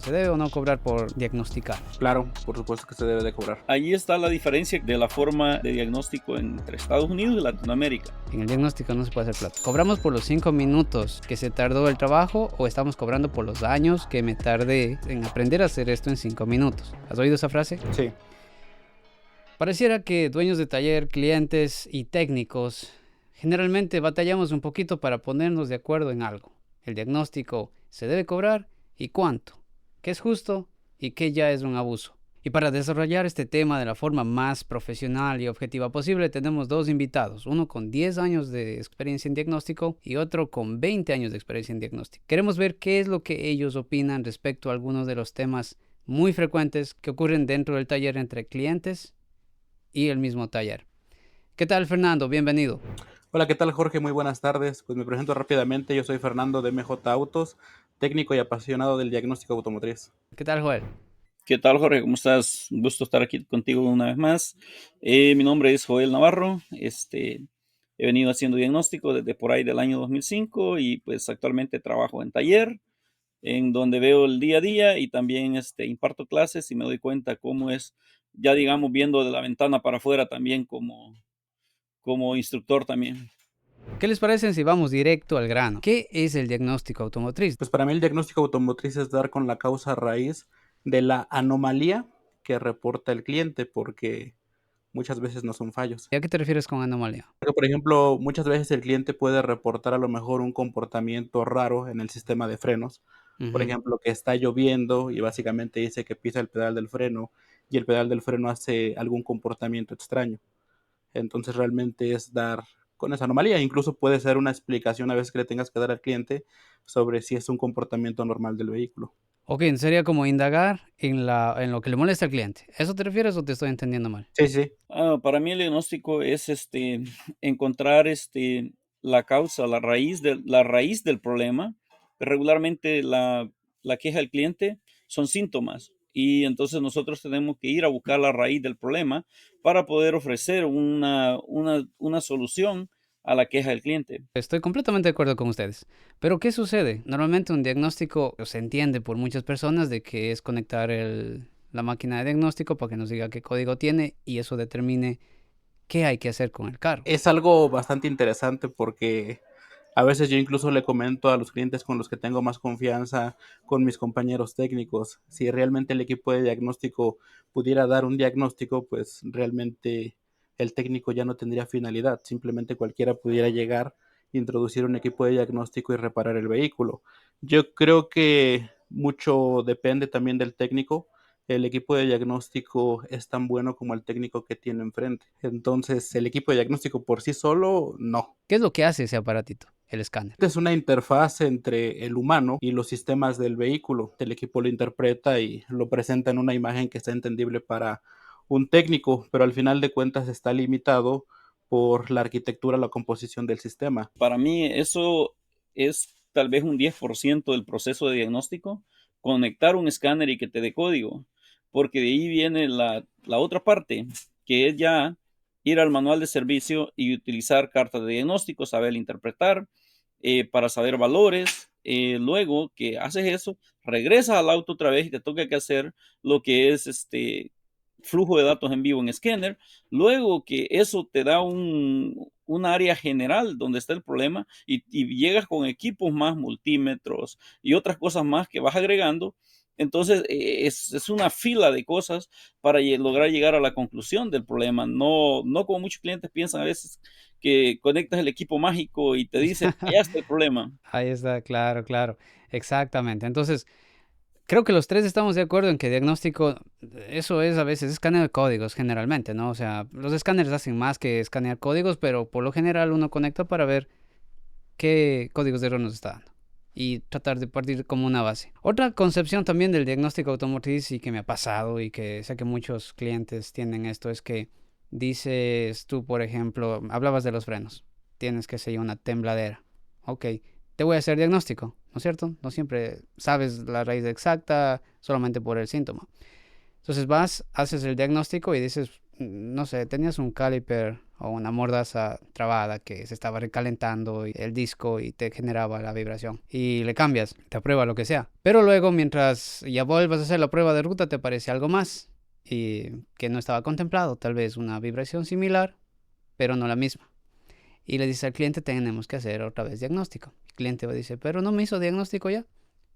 ¿Se debe o no cobrar por diagnosticar? Claro, por supuesto que se debe de cobrar. Ahí está la diferencia de la forma de diagnóstico entre Estados Unidos y Latinoamérica. En el diagnóstico no se puede hacer plata. ¿Cobramos por los 5 minutos que se tardó el trabajo o estamos cobrando por los años que me tardé en aprender a hacer esto en 5 minutos? ¿Has oído esa frase? Sí. Pareciera que dueños de taller, clientes y técnicos generalmente batallamos un poquito para ponernos de acuerdo en algo. El diagnóstico se debe cobrar y cuánto, qué es justo y qué ya es un abuso. Y para desarrollar este tema de la forma más profesional y objetiva posible, tenemos dos invitados, uno con 10 años de experiencia en diagnóstico y otro con 20 años de experiencia en diagnóstico. Queremos ver qué es lo que ellos opinan respecto a algunos de los temas muy frecuentes que ocurren dentro del taller entre clientes y el mismo taller. ¿Qué tal, Fernando? Bienvenido. Hola, ¿qué tal, Jorge? Muy buenas tardes. Pues me presento rápidamente. Yo soy Fernando de MJ Autos, técnico y apasionado del diagnóstico automotriz. ¿Qué tal, Joel? ¿Qué tal, Jorge? ¿Cómo estás? Un gusto estar aquí contigo una vez más. Mi nombre es Joel Navarro. He venido haciendo diagnóstico desde por ahí del año 2005 y pues actualmente trabajo en taller, en donde veo el día a día y también imparto clases y me doy cuenta cómo es, ya digamos, viendo de la ventana para afuera también como instructor también. ¿Qué les parece si vamos directo al grano? ¿Qué es el diagnóstico automotriz? Pues para mí el diagnóstico automotriz es dar con la causa raíz de la anomalía que reporta el cliente, porque muchas veces no son fallos. ¿Y a qué te refieres con anomalía? Porque, por ejemplo, muchas veces el cliente puede reportar a lo mejor un comportamiento raro en el sistema de frenos. Por ejemplo, que está lloviendo y básicamente dice que pisa el pedal del freno y el pedal del freno hace algún comportamiento extraño. Entonces realmente es dar con esa anomalía. Incluso puede ser una explicación a veces que le tengas que dar al cliente sobre si es un comportamiento normal del vehículo. Ok, sería como indagar en lo que le molesta al cliente. ¿Eso te refieres o te estoy entendiendo mal? Sí, sí. Para mí el diagnóstico es encontrar la causa, la raíz del problema. Regularmente la queja del cliente son síntomas y entonces nosotros tenemos que ir a buscar la raíz del problema para poder ofrecer una solución a la queja del cliente. Estoy completamente de acuerdo con ustedes. Pero ¿qué sucede? Normalmente un diagnóstico se entiende por muchas personas de que es conectar la máquina de diagnóstico para que nos diga qué código tiene y eso determine qué hay que hacer con el carro. Es algo bastante interesante porque a veces yo incluso le comento a los clientes con los que tengo más confianza, con mis compañeros técnicos, si realmente el equipo de diagnóstico pudiera dar un diagnóstico, pues realmente el técnico ya no tendría finalidad, simplemente cualquiera pudiera llegar, introducir un equipo de diagnóstico y reparar el vehículo. Yo creo que mucho depende también del técnico. El equipo de diagnóstico es tan bueno como el técnico que tiene enfrente. Entonces, el equipo de diagnóstico por sí solo, no. ¿Qué es lo que hace ese aparatito, el escáner? Es una interfaz entre el humano y los sistemas del vehículo. El equipo lo interpreta y lo presenta en una imagen que sea entendible para un técnico, pero al final de cuentas está limitado por la arquitectura, la composición del sistema. Para mí eso es tal vez un 10% del proceso de diagnóstico, conectar un escáner y que te dé código, porque de ahí viene la otra parte, que es ya ir al manual de servicio y utilizar cartas de diagnóstico, saber interpretar, para saber valores. Luego que haces eso, regresas al auto otra vez y te toca que hacer lo que es flujo de datos en vivo en Scanner. Luego que eso te da un área general donde está el problema y llegas con equipos más, multímetros y otras cosas más que vas agregando. Entonces es una fila de cosas para lograr llegar a la conclusión del problema. No, no como muchos clientes piensan a veces que conectas el equipo mágico y te dicen, allá está el problema. Ahí está, claro, claro. Exactamente. Entonces, creo que los tres estamos de acuerdo en que diagnóstico, eso es a veces escaneo de códigos generalmente, ¿no? O sea, los escáneres hacen más que escanear códigos, pero por lo general uno conecta para ver qué códigos de error nos está dando y tratar de partir como una base. Otra concepción también del diagnóstico automotriz y que me ha pasado y que sé que muchos clientes tienen esto es que dices tú, por ejemplo, hablabas de los frenos, tienes que ser una tembladera. Ok, te voy a hacer diagnóstico, ¿no es cierto? No siempre sabes la raíz exacta solamente por el síntoma. Entonces vas, haces el diagnóstico y dices, no sé, tenías un caliper o una mordaza trabada que se estaba recalentando y el disco y te generaba la vibración. Y le cambias, te aprueba lo que sea. Pero luego, mientras ya vuelvas a hacer la prueba de ruta, te aparece algo más y que no estaba contemplado. Tal vez una vibración similar, pero no la misma. Y le dice al cliente, tenemos que hacer otra vez diagnóstico. El cliente va a decir, pero no me hizo diagnóstico ya.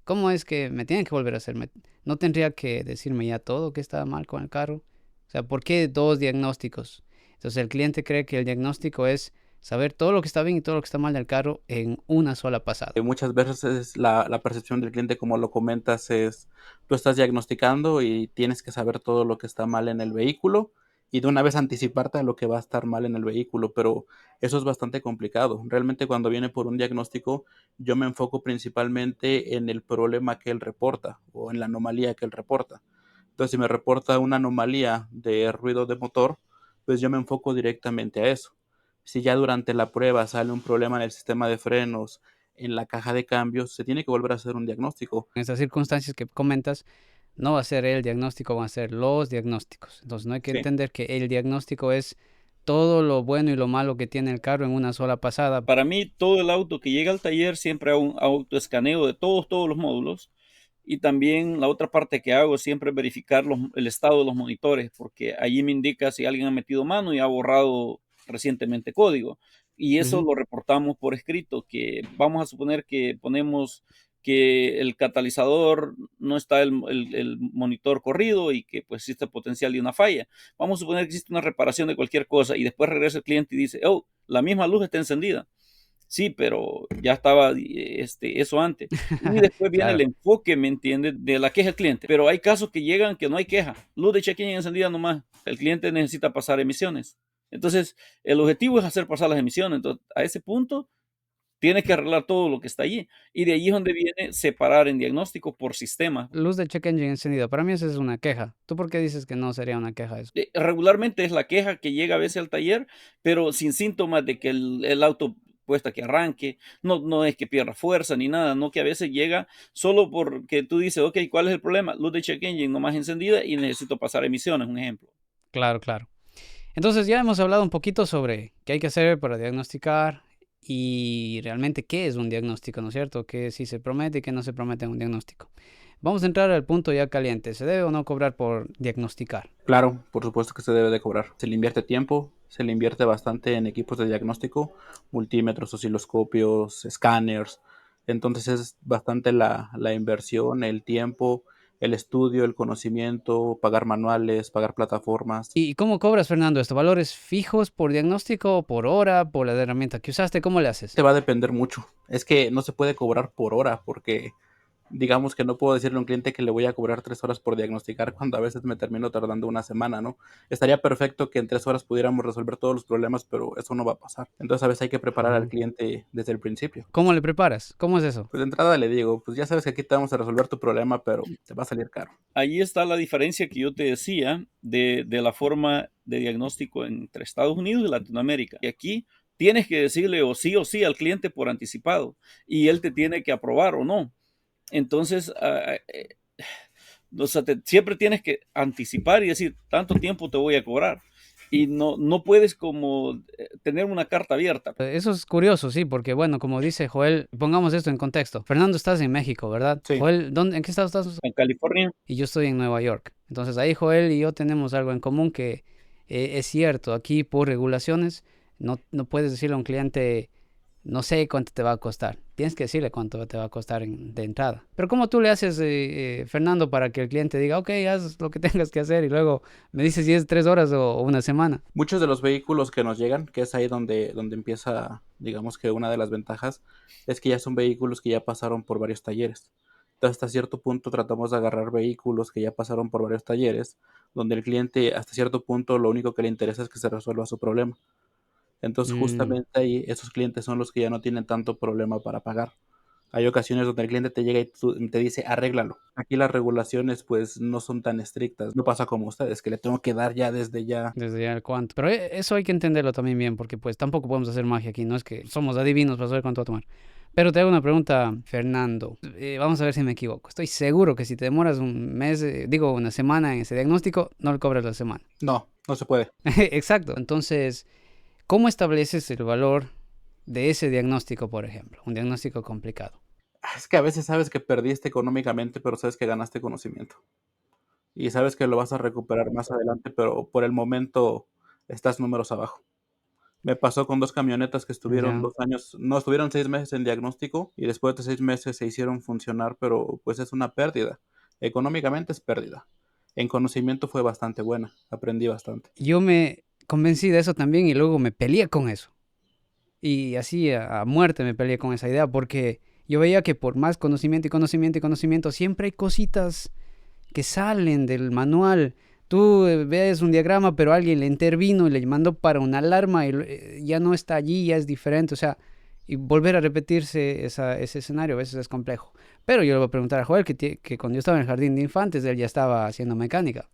¿Cómo es que me tienen que volver a hacer? ¿No tendría que decirme ya todo que estaba mal con el carro? O sea, ¿por qué dos diagnósticos? Entonces el cliente cree que el diagnóstico es saber todo lo que está bien y todo lo que está mal del carro en una sola pasada. Muchas veces la percepción del cliente, como lo comentas, es tú estás diagnosticando y tienes que saber todo lo que está mal en el vehículo y de una vez anticiparte a lo que va a estar mal en el vehículo, pero eso es bastante complicado. Realmente cuando viene por un diagnóstico, yo me enfoco principalmente en el problema que él reporta o en la anomalía que él reporta. Entonces, si me reporta una anomalía de ruido de motor, pues yo me enfoco directamente a eso. Si ya durante la prueba sale un problema en el sistema de frenos, en la caja de cambios, se tiene que volver a hacer un diagnóstico. En estas circunstancias que comentas, no va a ser el diagnóstico, van a ser los diagnósticos. Entonces no hay que Sí. entender que el diagnóstico es todo lo bueno y lo malo que tiene el carro en una sola pasada. Para mí, todo el auto que llega al taller siempre hago un autoescaneo de todos los módulos. Y también la otra parte que hago siempre es verificar el estado de los monitores, porque allí me indica si alguien ha metido mano y ha borrado recientemente código. Y eso Ujú. lo reportamos por escrito, que vamos a suponer que ponemos que el catalizador no está el monitor corrido y que pues existe potencial de una falla. Vamos a suponer que existe una reparación de cualquier cosa y después regresa el cliente y dice, oh, la misma luz está encendida. Sí, pero ya estaba eso antes. Y después viene el Claro. enfoque, ¿me entiendes? De la queja del cliente. Pero hay casos que llegan que no hay queja. Luz de check-in encendida nomás. El cliente necesita pasar emisiones. Entonces, el objetivo es hacer pasar las emisiones. Entonces, a ese punto, tienes que arreglar todo lo que está allí. Y de allí es donde viene separar en diagnóstico por sistema. Luz de check engine encendida. Para mí esa es una queja. ¿Tú por qué dices que no sería una queja eso? Regularmente es la queja que llega a veces al taller, pero sin síntomas de que el auto puesta que arranque, no es que pierda fuerza ni nada, no que a veces llega solo porque tú dices, ok, ¿cuál es el problema? Luz de check engine nomás encendida y necesito pasar emisiones, un ejemplo. Claro, claro. Entonces ya hemos hablado un poquito sobre qué hay que hacer para diagnosticar y realmente qué es un diagnóstico, ¿no es cierto? ¿Qué sí se promete y qué no se promete en un diagnóstico? Vamos a entrar al punto ya caliente. ¿Se debe o no cobrar por diagnosticar? Claro, por supuesto que se debe de cobrar. Se le invierte tiempo, se le invierte bastante en equipos de diagnóstico, multímetros, osciloscopios, escáneres. Entonces es bastante la inversión, el tiempo, el estudio, el conocimiento, pagar manuales, pagar plataformas. ¿Y cómo cobras, Fernando, esto? ¿Valores fijos por diagnóstico, por hora, por la herramienta que usaste? ¿Cómo le haces? Te va a depender mucho. Es que no se puede cobrar por hora porque digamos que no puedo decirle a un cliente que le voy a cobrar 3 horas por diagnosticar cuando a veces me termino tardando una semana, ¿no? Estaría perfecto que en 3 horas pudiéramos resolver todos los problemas, pero eso no va a pasar. Entonces a veces hay que preparar al Ujú. cliente desde el principio. ¿Cómo le preparas? ¿Cómo es eso? Pues de entrada le digo, pues ya sabes que aquí te vamos a resolver tu problema, pero te va a salir caro. Ahí está la diferencia que yo te decía de la forma de diagnóstico entre Estados Unidos y Latinoamérica. Y aquí tienes que decirle o sí al cliente por anticipado y él te tiene que aprobar o no. Entonces, o sea, siempre tienes que anticipar y decir, tanto tiempo te voy a cobrar. Y no puedes como tener una carta abierta. Eso es curioso, sí, porque bueno, como dice Joel, pongamos esto en contexto. Fernando, estás en México, ¿verdad? Sí. Joel, ¿en qué estado estás? En California, Y yo estoy en Nueva York. Entonces ahí Joel y yo tenemos algo en común que es cierto. Aquí por regulaciones no puedes decirle a un cliente, no sé cuánto te va a costar. Tienes que decirle cuánto te va a costar de entrada. Pero ¿cómo tú le haces, Fernando, para que el cliente diga, ok, haz lo que tengas que hacer y luego me dices si es 3 horas o una semana? Muchos de los vehículos que nos llegan, que es ahí donde empieza, digamos que una de las ventajas, es que ya son vehículos que ya pasaron por varios talleres. Entonces, hasta cierto punto tratamos de agarrar vehículos que ya pasaron por varios talleres, donde el cliente hasta cierto punto lo único que le interesa es que se resuelva su problema. Entonces, Mm. justamente ahí esos clientes son los que ya no tienen tanto problema para pagar. Hay ocasiones donde el cliente te llega y te dice, arréglalo. Aquí las regulaciones pues no son tan estrictas. No pasa como ustedes, que le tengo que dar ya desde ya. Desde ya el cuánto. Pero eso hay que entenderlo también bien, porque pues tampoco podemos hacer magia aquí, no es que somos adivinos para saber cuánto va a tomar. Pero te hago una pregunta, Fernando. Vamos a ver si me equivoco. Estoy seguro que si te demoras un mes, digo una semana en ese diagnóstico, no le cobras la semana. No, no se puede. Exacto. Entonces, ¿cómo estableces el valor de ese diagnóstico, por ejemplo? Un diagnóstico complicado. Es que a veces sabes que perdiste económicamente, pero sabes que ganaste conocimiento. Y sabes que lo vas a recuperar más adelante, pero por el momento estás números abajo. Me pasó con 2 camionetas que estuvieron Ya. 2 años, no, estuvieron 6 meses en diagnóstico y después de 6 meses se hicieron funcionar, pero pues es una pérdida. Económicamente es pérdida. En conocimiento fue bastante buena, aprendí bastante. Yo me convencí de eso también y luego me peleé con eso. Y así a muerte me peleé con esa idea porque yo veía que por más conocimiento y conocimiento y conocimiento, siempre hay cositas que salen del manual. Tú ves un diagrama, pero alguien le intervino y le mandó para una alarma y ya no está allí, ya es diferente. O sea, y volver a repetirse ese escenario a veces es complejo. Pero yo le voy a preguntar a Joel que cuando yo estaba en el jardín de infantes, él ya estaba haciendo mecánica.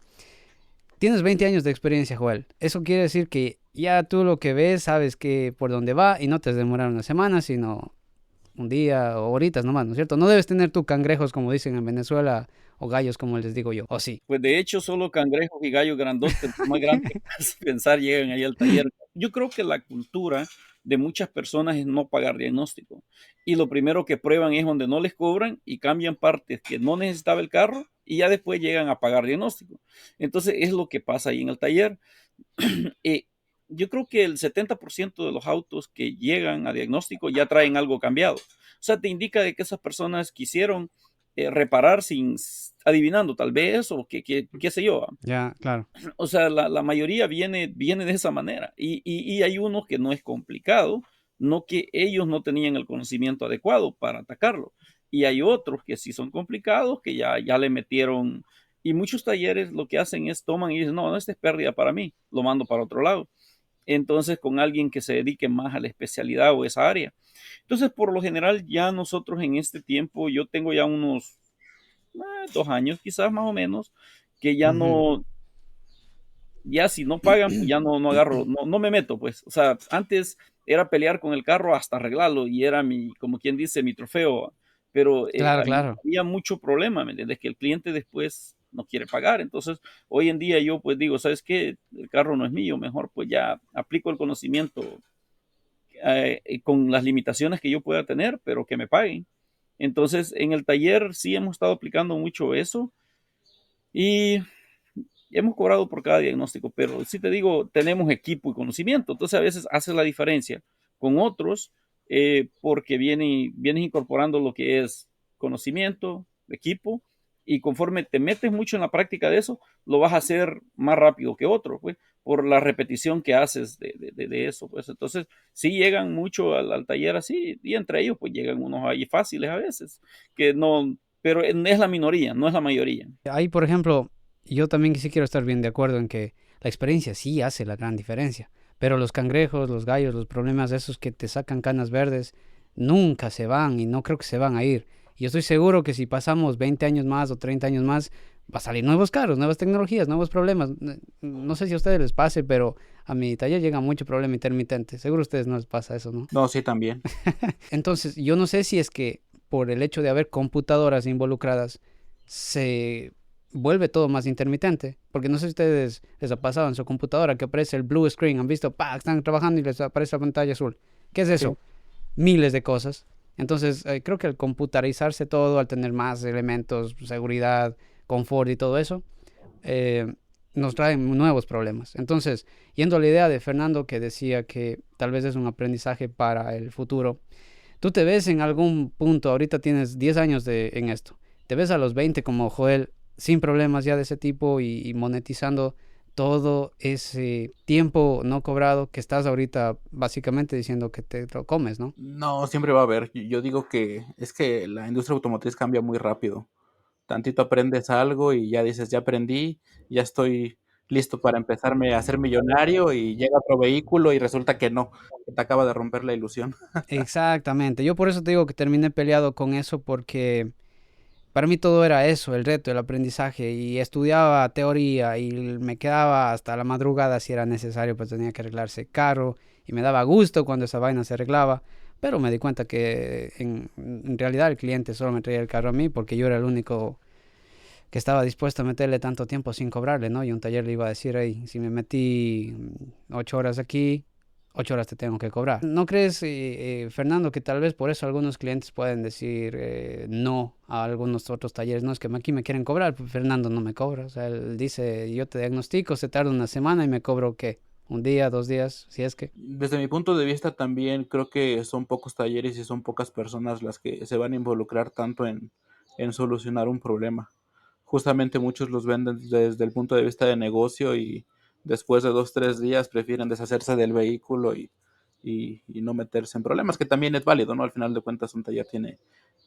Tienes 20 años de experiencia, Joel. Eso quiere decir que ya tú lo que ves, sabes que por dónde va y no te demorar una semana, sino un día o horitas nomás, ¿no es cierto? No debes tener tú cangrejos como dicen en Venezuela o gallos como les digo yo, ¿o sí? Pues de hecho, solo cangrejos y gallos grandotes, los más grandes que puedas pensar, llegan ahí al taller. Yo creo que la cultura de muchas personas es no pagar diagnóstico. Y lo primero que prueban es donde no les cobran y cambian partes que no necesitaba el carro y ya después llegan a pagar diagnóstico. Entonces es lo que pasa ahí en el taller. Eh, yo creo que el 70% de los autos que llegan a diagnóstico ya traen algo cambiado. O sea, te indica de que esas personas quisieron reparar sin adivinando tal vez o qué sé yo. Ya, claro. O sea, la mayoría viene de esa manera y hay unos que no es complicado, no que ellos no tenían el conocimiento adecuado para atacarlo. Y hay otros que sí son complicados, que ya le metieron, y muchos talleres lo que hacen es toman y dicen, no, esta es pérdida para mí, lo mando para otro lado. Entonces, con alguien que se dedique más a la especialidad o esa área. Entonces, por lo general, ya nosotros en este tiempo, yo tengo ya unos 2 años, quizás más o menos, que ya Ujú. no, ya si no pagan, pues ya no agarro, no me meto, pues. O sea, antes era pelear con el carro hasta arreglarlo y era mi, como quien dice, mi trofeo. Pero Claro, claro. había mucho problema, ¿me entiendes? Que el cliente después no quiere pagar. Entonces, hoy en día yo pues digo, ¿sabes qué? El carro no es mío, mejor pues ya aplico el conocimiento con las limitaciones que yo pueda tener, pero que me paguen. Entonces, en el taller sí hemos estado aplicando mucho eso y hemos cobrado por cada diagnóstico, pero sí te digo, tenemos equipo y conocimiento, entonces a veces hace la diferencia con otros porque vienes incorporando lo que es conocimiento, equipo, y conforme te metes mucho en la práctica de eso, lo vas a hacer más rápido que otro, pues, por la repetición que haces de eso, pues. Entonces, sí llegan mucho al taller así, y entre ellos, pues llegan unos ahí fáciles a veces, que no, pero es la minoría, no es la mayoría. Ahí, por ejemplo, yo también sí quiero estar bien de acuerdo en que la experiencia sí hace la gran diferencia, pero los cangrejos, los gallos, los problemas esos que te sacan canas verdes, nunca se van y no creo que se van a ir. Y yo estoy seguro que si pasamos 20 años más o 30 años más, va a salir nuevos carros, nuevas tecnologías, nuevos problemas. No sé si a ustedes les pase, pero a mi taller llega mucho problema intermitente. Seguro a ustedes no les pasa eso, ¿no? No, sí, también. Entonces, yo no sé si es que por el hecho de haber computadoras involucradas, se vuelve todo más intermitente. Porque no sé si a ustedes les ha pasado en su computadora que aparece el blue screen. Han visto, ¡pa! Están trabajando y les aparece la pantalla azul. ¿Qué es Sí. eso? Miles de cosas. Entonces, creo que al computarizarse todo, al tener más elementos, seguridad, confort y todo eso, eh, nos traen nuevos problemas. Entonces, yendo a la idea de Fernando que decía que tal vez es un aprendizaje para el futuro, ¿tú te ves en algún punto, ahorita tienes 10 años en esto, te ves a los 20 como Joel, sin problemas ya de ese tipo y monetizando todo ese tiempo no cobrado que estás ahorita básicamente diciendo que te lo comes, ¿no? No, siempre va a haber. Yo digo que es que la industria automotriz cambia muy rápido. Tantito aprendes algo y ya dices, ya aprendí, ya estoy listo para empezarme a ser millonario y llega otro vehículo y resulta que no, que te acaba de romper la ilusión. Exactamente, yo por eso te digo que terminé peleado con eso porque para mí todo era eso, el reto, el aprendizaje y estudiaba teoría y me quedaba hasta la madrugada si era necesario, pues tenía que arreglarse carro y me daba gusto cuando esa vaina se arreglaba Pero me di cuenta que en realidad el cliente solo me traía el carro a mí porque yo era el único que estaba dispuesto a meterle tanto tiempo sin cobrarle, ¿no? Y un taller le iba a decir, hey, si me metí 8 horas aquí, 8 horas te tengo que cobrar. ¿No crees, Fernando, que tal vez por eso algunos clientes pueden decir no a algunos otros talleres? No, es que aquí me quieren cobrar, pues Fernando no me cobra. O sea, él dice, yo te diagnostico, se tarda una semana y me cobro, ¿qué? Un día, 2 días, si es que... Desde mi punto de vista también creo que son pocos talleres y son pocas personas las que se van a involucrar tanto en solucionar un problema. Justamente muchos los venden desde el punto de vista de negocio y después de 2, 3 días prefieren deshacerse del vehículo y no meterse en problemas, que también es válido, ¿no? Al final de cuentas un taller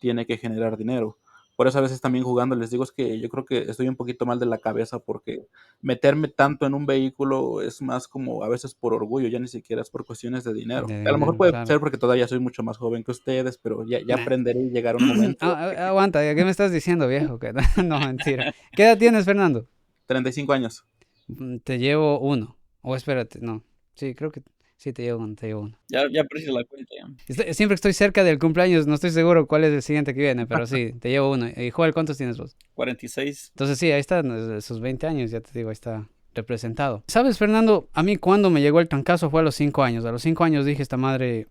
tiene que generar dinero. Por eso a veces también jugando les digo es que yo creo que estoy un poquito mal de la cabeza porque meterme tanto en un vehículo es más como a veces por orgullo, ya ni siquiera es por cuestiones de dinero. De A lo mejor dinero, puede claro. ser porque todavía soy mucho más joven que ustedes, pero ya Nah. aprenderé y llegar a un momento. Aguanta, ¿qué me estás diciendo, viejo? No, mentira. ¿Qué edad tienes, Fernando? 35 años. Te llevo uno. O espérate, no. Sí, creo que sí te llevo uno, te llevo uno. Ya perdí la cuenta. Ya. Siempre que estoy cerca del cumpleaños, no estoy seguro cuál es el siguiente que viene, pero sí, te llevo uno. Y Joel, ¿cuántos tienes vos? 46. Entonces sí, ahí están esos 20 años, ya te digo, ahí está representado. ¿Sabes, Fernando? A mí cuando me llegó el trancazo fue a los 5 años. A los 5 años dije, esta madre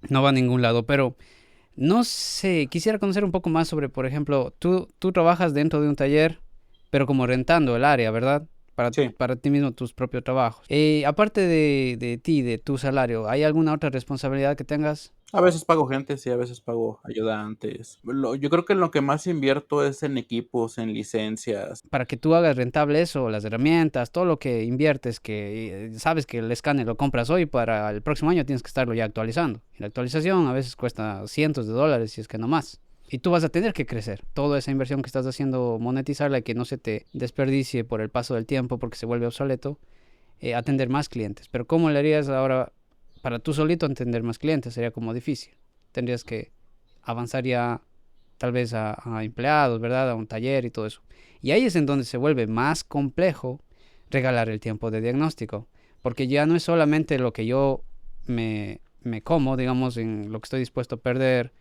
no va a ningún lado, pero no sé, quisiera conocer un poco más sobre, por ejemplo, tú trabajas dentro de un taller, pero como rentando el área, ¿verdad? Sí. Para ti mismo, tus propios trabajos. Aparte de ti, de tu salario, ¿hay alguna otra responsabilidad que tengas? A veces pago gente, sí, a veces pago ayudantes. Yo creo que lo que más invierto es en equipos, en licencias. Para que tú hagas rentable eso, las herramientas, todo lo que inviertes, que sabes que el escáner lo compras hoy, para el próximo año tienes que estarlo ya actualizando. Y la actualización a veces cuesta cientos de dólares, si es que no más. Y tú vas a tener que crecer. Toda esa inversión que estás haciendo, monetizarla y que no se te desperdicie por el paso del tiempo porque se vuelve obsoleto, atender más clientes. Pero ¿cómo le harías ahora para tú solito atender más clientes? Sería como difícil. Tendrías que avanzar ya tal vez a empleados, ¿verdad? A un taller y todo eso. Y ahí es en donde se vuelve más complejo regalar el tiempo de diagnóstico, porque ya no es solamente lo que yo me como, digamos, en lo que estoy dispuesto a perder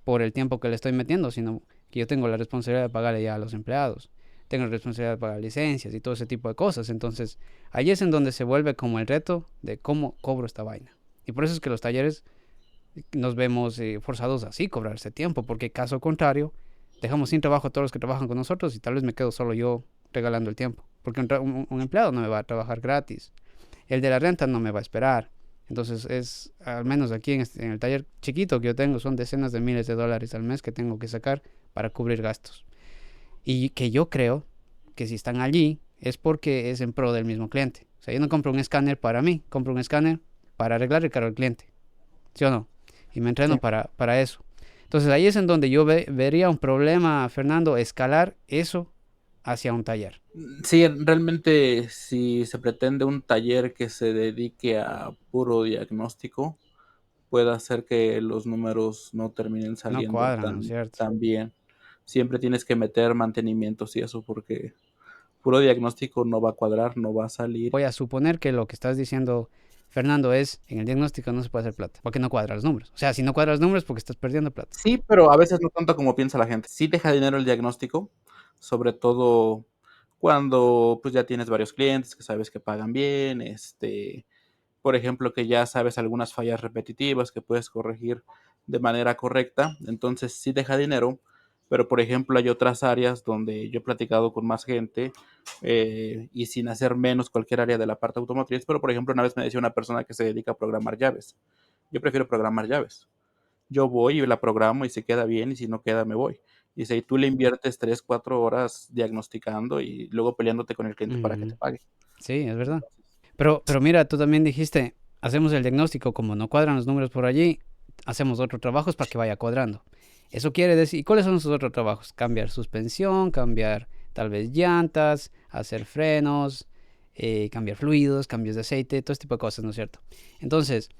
por el tiempo que le estoy metiendo, sino que yo tengo la responsabilidad de pagarle ya a los empleados, tengo la responsabilidad de pagar licencias y todo ese tipo de cosas. Entonces, ahí es en donde se vuelve como el reto de cómo cobro esta vaina. Y por eso es que los talleres nos vemos forzados así, cobrar ese tiempo, porque caso contrario, dejamos sin trabajo a todos los que trabajan con nosotros y tal vez me quedo solo yo regalando el tiempo, porque un empleado no me va a trabajar gratis, el de la renta no me va a esperar. Entonces es, al menos aquí en el taller chiquito que yo tengo, son decenas de miles de dólares al mes que tengo que sacar para cubrir gastos. Y que yo creo que si están allí es porque es en pro del mismo cliente. O sea, yo no compro un escáner para mí, compro un escáner para arreglar el carro del cliente. ¿Sí o no? Y me entreno Sí. para eso. Entonces ahí es en donde yo vería un problema, Fernando, escalar eso hacia un taller. Sí, realmente si se pretende un taller que se dedique a puro diagnóstico, puede hacer que los números no terminen No saliendo cuadran, ¿no es cierto? tan bien. Siempre tienes que meter mantenimientos y eso porque puro diagnóstico no va a cuadrar, no va a salir. Voy a suponer que lo que estás diciendo, Fernando, es en el diagnóstico no se puede hacer plata, porque no cuadran los números. O sea, si no cuadran los números, porque estás perdiendo plata. Sí, pero a veces no tanto como piensa la gente. Sí deja dinero el diagnóstico, sobre todo cuando pues ya tienes varios clientes que sabes que pagan bien, por ejemplo, que ya sabes algunas fallas repetitivas que puedes corregir de manera correcta, entonces sí deja dinero, pero por ejemplo hay otras áreas donde yo he platicado con más gente y sin hacer menos cualquier área de la parte automotriz, pero por ejemplo una vez me decía una persona que se dedica a programar llaves. Yo prefiero programar llaves. Yo voy y la programo y si queda bien y si no queda me voy. Y si tú le inviertes 3, 4 horas diagnosticando y luego peleándote con el cliente para que te pague. Sí, es verdad. Pero mira, tú también dijiste, hacemos el diagnóstico, como no cuadran los números por allí, hacemos otros trabajos para que vaya cuadrando. Eso quiere decir, ¿y cuáles son esos otros trabajos? Cambiar suspensión, cambiar tal vez llantas, hacer frenos, cambiar fluidos, cambios de aceite, todo este tipo de cosas, ¿no es cierto? Entonces,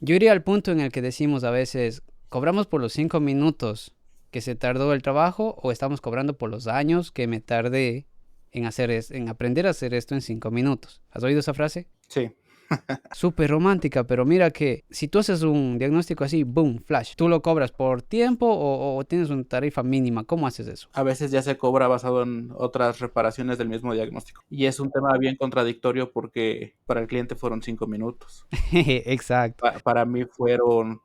yo iría al punto en el que decimos a veces, ¿cobramos por los 5 minutos que se tardó el trabajo o estamos cobrando por los años que me tardé en aprender a hacer esto en 5 minutos? ¿Has oído esa frase? Sí. Súper romántica, pero mira que si tú haces un diagnóstico así, boom, flash, ¿tú lo cobras por tiempo o tienes una tarifa mínima? ¿Cómo haces eso? A veces ya se cobra basado en otras reparaciones del mismo diagnóstico. Y es un tema bien contradictorio porque para el cliente fueron 5 minutos. Exacto. Para mí fueron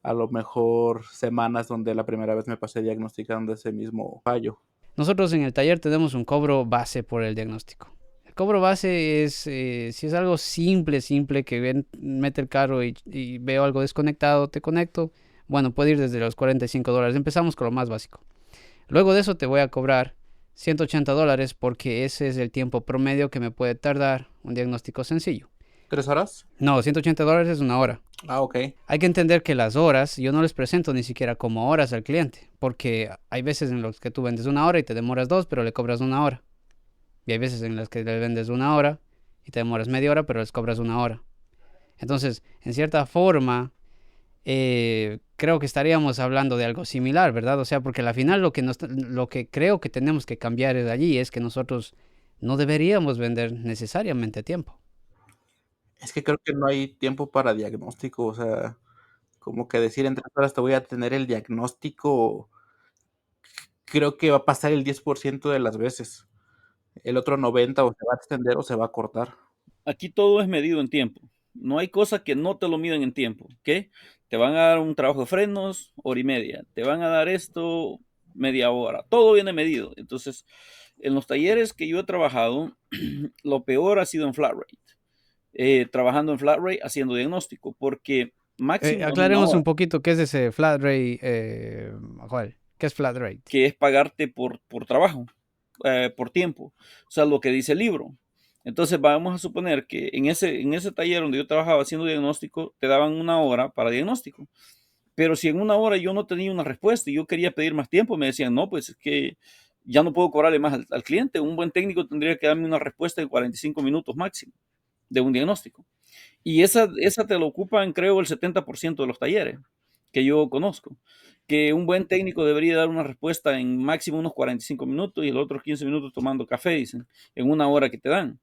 a lo mejor semanas donde la primera vez me pasé diagnosticando ese mismo fallo. Nosotros en el taller tenemos un cobro base por el diagnóstico. El cobro base es, si es algo simple, que mete el carro y veo algo desconectado, te conecto. Bueno, puede ir desde los $45. Empezamos con lo más básico. Luego de eso te voy a cobrar $180 porque ese es el tiempo promedio que me puede tardar un diagnóstico sencillo. 3 horas. No, $180 es una hora. Ah, ok. Hay que entender que las horas yo no les presento ni siquiera como horas al cliente, porque hay veces en las que tú vendes una hora y te demoras 2, pero le cobras una hora. Y hay veces en las que le vendes una hora y te demoras media hora, pero les cobras una hora. Entonces, en cierta forma, creo que estaríamos hablando de algo similar, ¿verdad? O sea, porque al final lo que creo que tenemos que cambiar de allí es que nosotros no deberíamos vender necesariamente tiempo. Es que creo que no hay tiempo para diagnóstico, o sea, como que decir en 3 horas te voy a tener el diagnóstico, creo que va a pasar el 10% de las veces. El otro 90 o se va a extender o se va a cortar. Aquí todo es medido en tiempo. No hay cosa que no te lo miden en tiempo. ¿Qué? Te van a dar un trabajo de frenos, hora y media. Te van a dar esto, media hora. Todo viene medido. Entonces, en los talleres que yo he trabajado, lo peor ha sido en flat rate. Trabajando en flat rate haciendo diagnóstico, porque máximo en una Aclaremos hora, un poquito qué es ese flat rate, Joel. ¿Qué es flat rate? que es pagarte por trabajo, por tiempo. O sea, lo que dice el libro. Entonces vamos a suponer que en ese taller donde yo trabajaba haciendo diagnóstico, te daban una hora para diagnóstico. Pero si en una hora yo no tenía una respuesta y yo quería pedir más tiempo, me decían, no, pues es que ya no puedo cobrarle más al cliente. Un buen técnico tendría que darme una respuesta en 45 minutos máximo de un diagnóstico. Y esa te lo ocupan, creo, el 70% de los talleres que yo conozco. Que un buen técnico debería dar una respuesta en máximo unos 45 minutos y los otros 15 minutos tomando café, dicen, en una hora que te dan.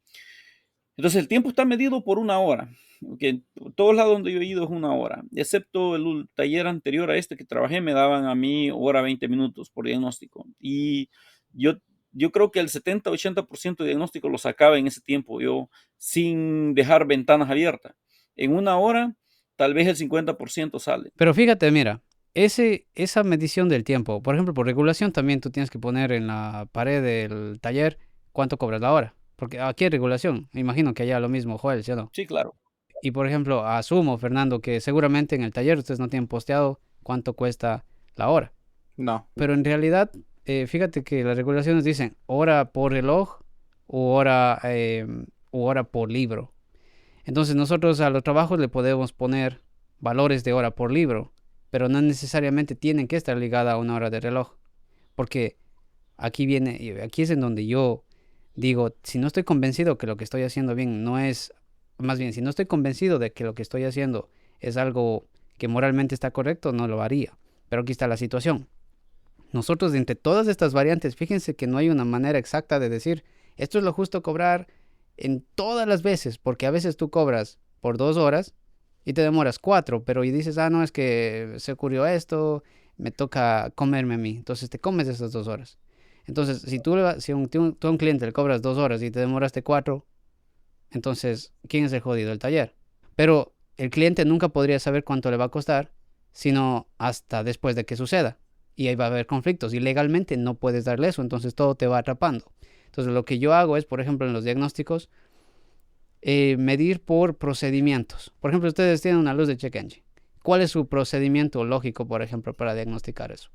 Entonces el tiempo está medido por una hora. Que en todos lados donde yo he ido es una hora, excepto el taller anterior a este que trabajé, me daban a mí hora 20 minutos por diagnóstico. Y yo, yo creo que el 70-80% de diagnóstico lo sacaba en ese tiempo, yo sin dejar ventanas abiertas. En una hora, tal vez el 50% sale. Pero fíjate, mira, esa medición del tiempo, por ejemplo, por regulación también tú tienes que poner en la pared del taller cuánto cobras la hora. Porque aquí hay regulación. Me imagino que allá lo mismo, Joel, ¿sí o no? Sí, claro. Y por ejemplo, asumo, Fernando, que seguramente en el taller ustedes no tienen posteado cuánto cuesta la hora. No. Pero en realidad, fíjate que las regulaciones dicen hora por reloj u hora por libro. Entonces nosotros a los trabajos le podemos poner valores de hora por libro, pero no necesariamente tienen que estar ligada a una hora de reloj. Porque aquí es en donde yo digo, si no estoy convencido que lo que estoy haciendo bien no es, más bien, si no estoy convencido de que lo que estoy haciendo es algo que moralmente está correcto, no lo haría. Pero aquí está la situación. Nosotros, de entre todas estas variantes, fíjense que no hay una manera exacta de decir, esto es lo justo cobrar en todas las veces, porque a veces tú cobras por 2 horas y te demoras 4, pero y dices, no, es que se ocurrió esto, me toca comerme a mí, entonces te comes esas 2 horas. Entonces, si tú a un cliente le cobras 2 horas y te demoraste 4, entonces, ¿quién es el jodido? El taller. Pero el cliente nunca podría saber cuánto le va a costar, sino hasta después de que suceda. Y ahí va a haber conflictos. Y legalmente no puedes darle eso, entonces todo te va atrapando. Entonces, lo que yo hago es, por ejemplo, en los diagnósticos, medir por procedimientos. Por ejemplo, ustedes tienen una luz de check engine. ¿Cuál es su procedimiento lógico, por ejemplo, para diagnosticar eso?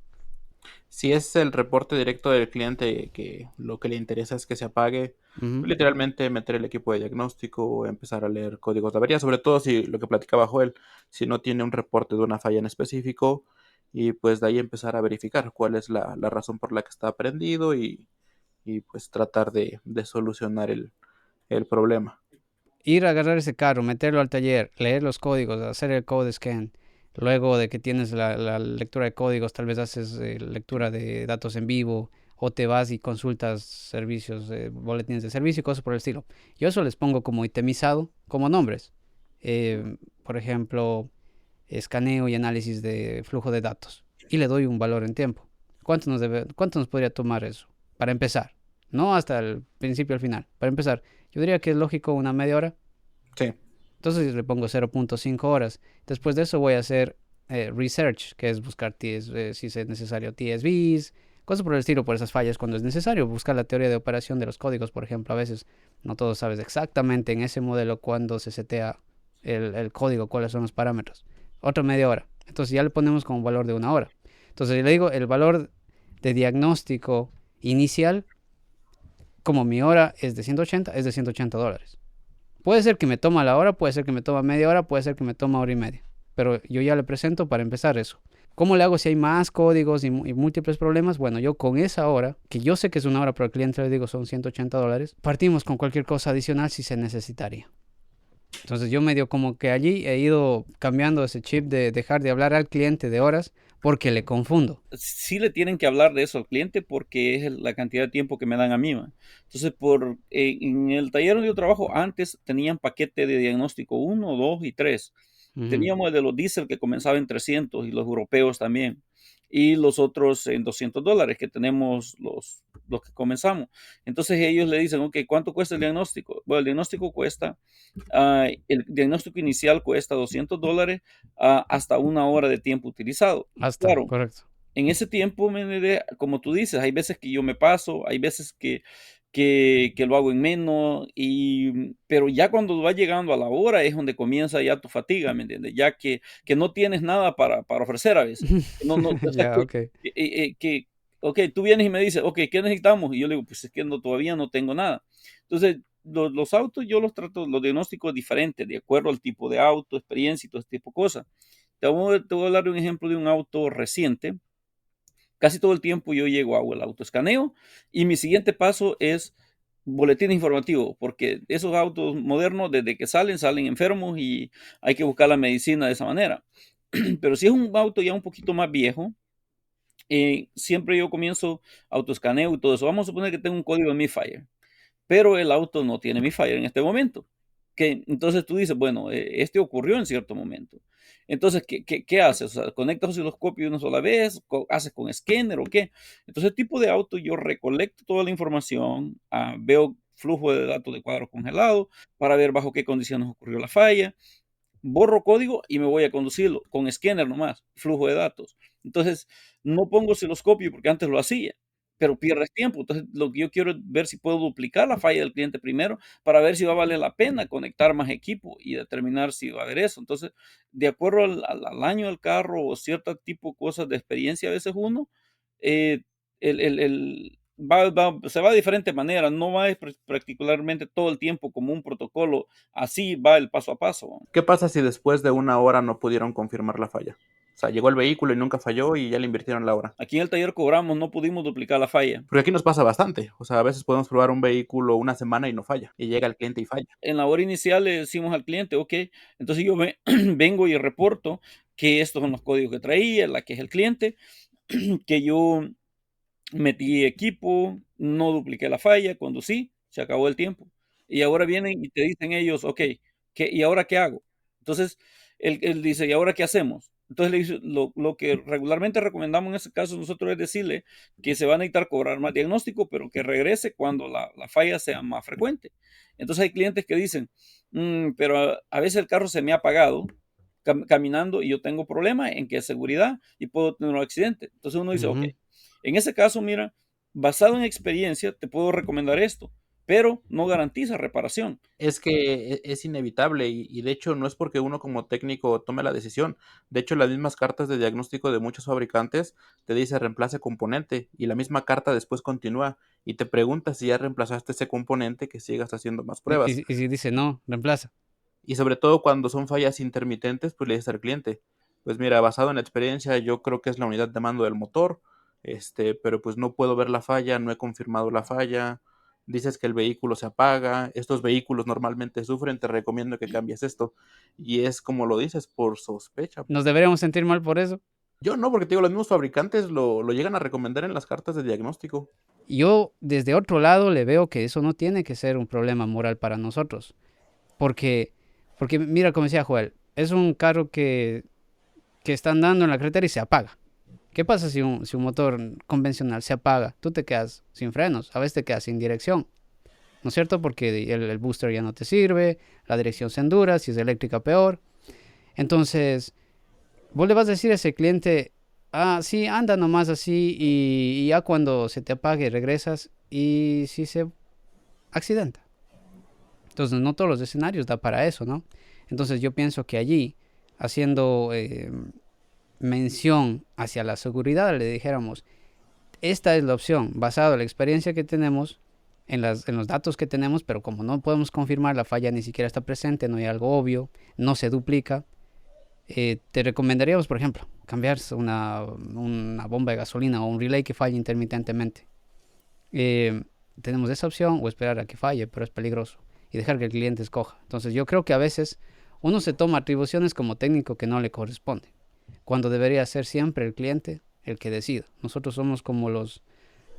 Si es el reporte directo del cliente que lo que le interesa es que se apague, Ujú. literalmente meter el equipo de diagnóstico, empezar a leer códigos de avería, sobre todo si lo que platicaba Joel, si no tiene un reporte de una falla en específico, y pues de ahí empezar a verificar cuál es la razón por la que está prendido y pues tratar de solucionar el problema. Ir a agarrar ese carro, meterlo al taller, leer los códigos, hacer el code scan. Luego de que tienes la lectura de códigos, tal vez haces lectura de datos en vivo o te vas y consultas servicios, boletines de servicio y cosas por el estilo. Yo eso les pongo como itemizado, como nombres. por ejemplo, escaneo y análisis de flujo de datos y le doy un valor en tiempo. ¿Cuánto nos podría tomar eso? Para empezar, no hasta el principio al final. Para empezar, yo diría que es lógico una media hora. Sí. Entonces le pongo 0.5 horas. Después de eso voy a hacer research, que es buscar si es necesario TSVs, cosas por el estilo, por esas fallas cuando es necesario. Buscar la teoría de operación de los códigos, por ejemplo. A veces no todos sabes exactamente en ese modelo cuándo se setea el código, cuáles son los parámetros. Otra media hora. Entonces ya le ponemos como valor de una hora. Entonces le digo, el valor de diagnóstico inicial, como mi hora es de 180, es de $180. Puede ser que me toma la hora, puede ser que me toma media hora, puede ser que me toma hora y media. Pero yo ya le presento para empezar eso. ¿Cómo le hago si hay más códigos y múltiples problemas? Bueno, yo con esa hora, que yo sé que es una hora, pero al cliente le digo son $180, partimos con cualquier cosa adicional si se necesitaría. Entonces yo medio como que allí he ido cambiando ese chip de dejar de hablar al cliente de horas porque le confundo. Sí le tienen que hablar de eso al cliente porque es la cantidad de tiempo que me dan a mí. Entonces, en el taller donde yo trabajo, antes tenían paquete de diagnóstico 1, 2 y 3. Teníamos el de los diésel que comenzaba en 300 y los europeos también. Y los otros en $200 que tenemos los que comenzamos. Entonces ellos le dicen, ok, ¿cuánto cuesta el diagnóstico? Bueno, el diagnóstico cuesta, el diagnóstico inicial cuesta $200 hasta una hora de tiempo utilizado. Hasta, Claro, correcto. en ese tiempo, como tú dices, hay veces que yo me paso, hay veces que lo hago en menos, pero ya cuando va llegando a la hora es donde comienza ya tu fatiga, ¿me entiendes? Ya que no tienes nada para ofrecer a veces. No, no, o sea, Ya, ok. ok, tú vienes y me dices, ok, ¿qué necesitamos? Y yo le digo, pues es que todavía no tengo nada. Entonces, los autos yo los trato, los diagnósticos diferentes, de acuerdo al tipo de auto, experiencia y todo este tipo de cosas. Te voy a hablar de un ejemplo de un auto reciente. Casi todo el tiempo yo llego, hago el autoescaneo y mi siguiente paso es boletín informativo, porque esos autos modernos, desde que salen enfermos y hay que buscar la medicina de esa manera. Pero si es un auto ya un poquito más viejo, siempre yo comienzo autoescaneo y todo eso. Vamos a suponer que tengo un código de MiFire, pero el auto no tiene MiFire en este momento. Entonces tú dices, bueno, este ocurrió en cierto momento. Entonces, ¿qué haces? O sea, ¿conectas osciloscopio una sola vez? ¿Haces con escáner o qué? Entonces, el tipo de auto, yo recolecto toda la información, veo flujo de datos de cuadros congelados para ver bajo qué condiciones ocurrió la falla, borro código y me voy a conducirlo con escáner nomás, flujo de datos. Entonces, no pongo osciloscopio porque antes lo hacía, pero pierdes tiempo. Entonces, lo que yo quiero es ver si puedo duplicar la falla del cliente primero para ver si va a valer la pena conectar más equipo y determinar si va a haber eso. Entonces, de acuerdo al año del carro o cierto tipo de cosas de experiencia, a veces uno, eh, se va de diferente manera, no va particularmente todo el tiempo como un protocolo, así va el paso a paso. ¿Qué pasa si después de una hora no pudieron confirmar la falla? O sea, llegó el vehículo y nunca falló y ya le invirtieron la hora. Aquí en el taller cobramos, no pudimos duplicar la falla. Porque aquí nos pasa bastante. O sea, a veces podemos probar un vehículo una semana y no falla. Y llega el cliente y falla. En la hora inicial le decimos al cliente, ok, entonces yo vengo y reporto que estos son los códigos que traía, la que es el cliente, que yo metí equipo, no dupliqué la falla, conducí, se acabó el tiempo. Y ahora vienen y te dicen ellos, ok, ¿y ahora qué hago? Entonces, él dice, ¿y ahora qué hacemos? Entonces le dice, lo que regularmente recomendamos en ese caso nosotros es decirle que se va a necesitar cobrar más diagnóstico, pero que regrese cuando la falla sea más frecuente. Entonces hay clientes que dicen, pero a veces el carro se me ha apagado caminando y yo tengo problemas en que es seguridad y puedo tener un accidente. Entonces uno dice, ok, Ujú. en ese caso, mira, basado en experiencia, te puedo recomendar esto, pero no garantiza reparación. Es que es inevitable y de hecho no es porque uno como técnico tome la decisión. De hecho, las mismas cartas de diagnóstico de muchos fabricantes te dice reemplace componente y la misma carta después continúa y te pregunta si ya reemplazaste ese componente que sigas haciendo más pruebas. Y si dice no, reemplaza. Y sobre todo cuando son fallas intermitentes, pues le dices al cliente, pues mira, basado en la experiencia, yo creo que es la unidad de mando del motor, pero pues no puedo ver la falla, no he confirmado la falla, dices que el vehículo se apaga, estos vehículos normalmente sufren, te recomiendo que cambies esto. Y es como lo dices, por sospecha. ¿Nos deberíamos sentir mal por eso? Yo no, porque te digo, los mismos fabricantes lo llegan a recomendar en las cartas de diagnóstico. Yo desde otro lado le veo que eso no tiene que ser un problema moral para nosotros. Porque Porque mira, como decía Joel, es un carro que está andando en la carretera y se apaga. ¿Qué pasa si un motor convencional se apaga? Tú te quedas sin frenos, a veces te quedas sin dirección, ¿no es cierto? Porque el booster ya no te sirve, la dirección se endura, si es eléctrica peor. Entonces, vos le vas a decir a ese cliente, ah, sí, anda nomás así y ya cuando se te apague regresas y si se accidenta. Entonces, no todos los escenarios da para eso, ¿no? Entonces, yo pienso que allí, haciendo mención hacia la seguridad, le dijéramos, esta es la opción, basado en la experiencia que tenemos, en los datos que tenemos, pero como no podemos confirmar, la falla ni siquiera está presente, no hay algo obvio, no se duplica, te recomendaríamos, por ejemplo, cambiar una bomba de gasolina o un relay que falle intermitentemente. Eh, Tenemos esa opción o esperar a que falle, pero es peligroso, y dejar que el cliente escoja. Entonces yo creo que a veces uno se toma atribuciones como técnico que no le corresponde, cuando debería ser siempre el cliente el que decida. Nosotros somos como los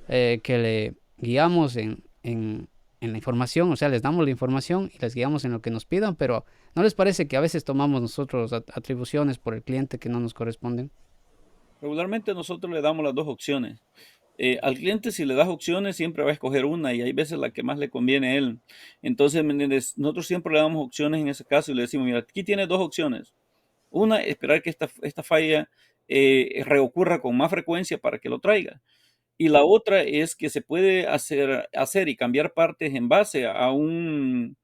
que le guiamos en la información, o sea, les damos la información y les guiamos en lo que nos pidan, pero ¿no les parece que a veces tomamos nosotros atribuciones por el cliente que no nos corresponden? Regularmente nosotros le damos las dos opciones. Al cliente, si le das opciones, siempre va a escoger una y hay veces la que más le conviene a él. Entonces, ¿me entiendes? Nosotros siempre le damos opciones en ese caso y le decimos, mira, aquí tienes dos opciones. Una, esperar que esta falla reocurra con más frecuencia para que lo traiga. Y la otra es que se puede hacer y cambiar partes en base a un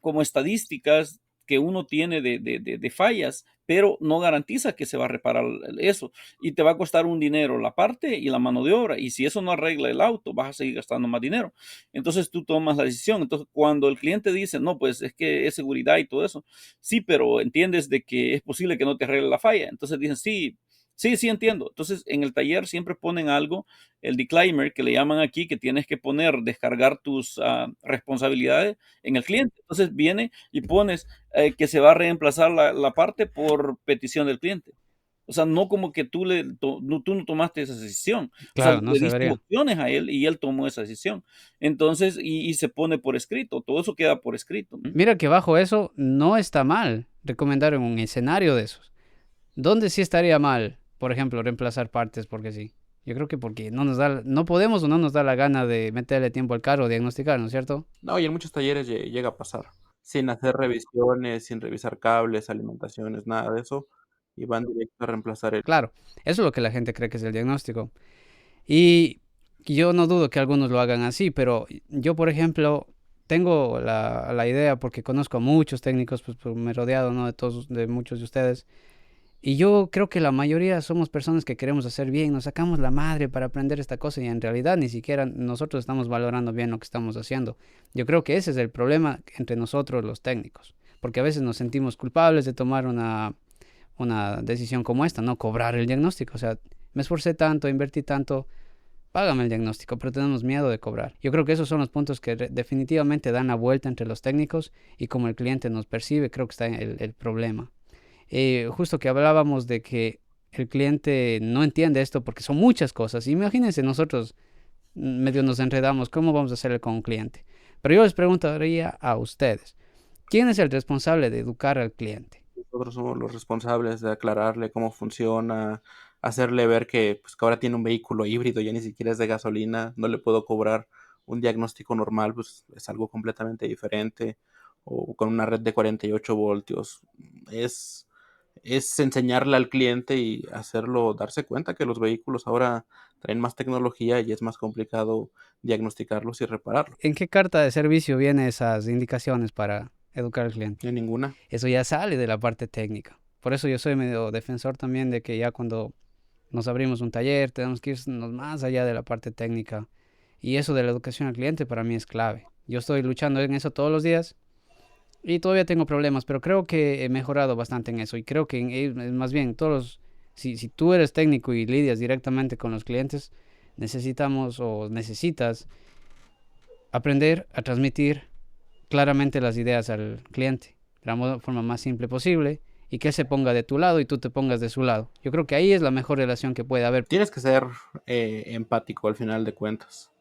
como estadísticas que uno tiene de fallas, pero no garantiza que se va a reparar eso. Y te va a costar un dinero la parte y la mano de obra. Y si eso no arregla el auto, vas a seguir gastando más dinero. Entonces tú tomas la decisión. Entonces cuando el cliente dice, no, pues es que es seguridad y todo eso, sí, pero entiendes de que es posible que no te arregle la falla. Entonces dicen, sí, sí, sí entiendo. Entonces en el taller siempre ponen algo, el disclaimer que le llaman aquí, que tienes que poner, descargar tus responsabilidades en el cliente. Entonces viene y pones que se va a reemplazar la parte por petición del cliente. O sea, no como que tú no tomaste esa decisión. O sea, Claro, no le se diste debería. opciones a él y él tomó esa decisión. Entonces, y se pone por escrito. Todo eso queda por escrito, ¿no? Mira que bajo eso no está mal recomendar en un escenario de esos. ¿Dónde sí estaría mal, por ejemplo, reemplazar partes porque sí? Yo creo que porque no podemos o no nos da la gana de meterle tiempo al carro o diagnosticar, ¿no es cierto? No, y en muchos talleres llega a pasar, sin hacer revisiones, sin revisar cables, alimentaciones, nada de eso, y van directo a reemplazar el... Claro, eso es lo que la gente cree que es el diagnóstico. Y yo no dudo que algunos lo hagan así, pero yo, por ejemplo, tengo la idea, porque conozco a muchos técnicos, pues me he rodeado, ¿no? De muchos de ustedes. Y yo creo que la mayoría somos personas que queremos hacer bien, nos sacamos la madre para aprender esta cosa y en realidad ni siquiera nosotros estamos valorando bien lo que estamos haciendo. Yo creo que ese es el problema entre nosotros los técnicos, porque a veces nos sentimos culpables de tomar una decisión como esta, no cobrar el diagnóstico. O sea, me esforcé tanto, invertí tanto, págame el diagnóstico, pero tenemos miedo de cobrar. Yo creo que esos son los puntos que definitivamente dan la vuelta entre los técnicos y como el cliente nos percibe, creo que está el problema. Justo que hablábamos de que el cliente no entiende esto porque son muchas cosas. Imagínense nosotros medio nos enredamos, ¿cómo vamos a hacerle con un cliente? Pero yo les preguntaría a ustedes, ¿quién es el responsable de educar al cliente? Nosotros somos los responsables de aclararle cómo funciona, hacerle ver que, pues, que ahora tiene un vehículo híbrido, ya ni siquiera es de gasolina, no le puedo cobrar un diagnóstico normal, pues es algo completamente diferente, o con una red de 48 voltios. Es, es enseñarle al cliente y hacerlo darse cuenta que los vehículos ahora traen más tecnología y es más complicado diagnosticarlos y repararlos. ¿En qué carta de servicio vienen esas indicaciones para educar al cliente? No hay ninguna. Eso ya sale de la parte técnica. Por eso yo soy medio defensor también de que ya cuando nos abrimos un taller tenemos que irnos más allá de la parte técnica. Y eso de la educación al cliente para mí es clave. Yo estoy luchando en eso todos los días y todavía tengo problemas, pero creo que he mejorado bastante en eso. Y creo que más bien si tú eres técnico y lidias directamente con los clientes, necesitamos o necesitas aprender a transmitir claramente las ideas al cliente de la forma más simple posible y que él se ponga de tu lado y tú te pongas de su lado. Yo creo que ahí es la mejor relación que puede haber. Tienes que ser empático al final de cuentas.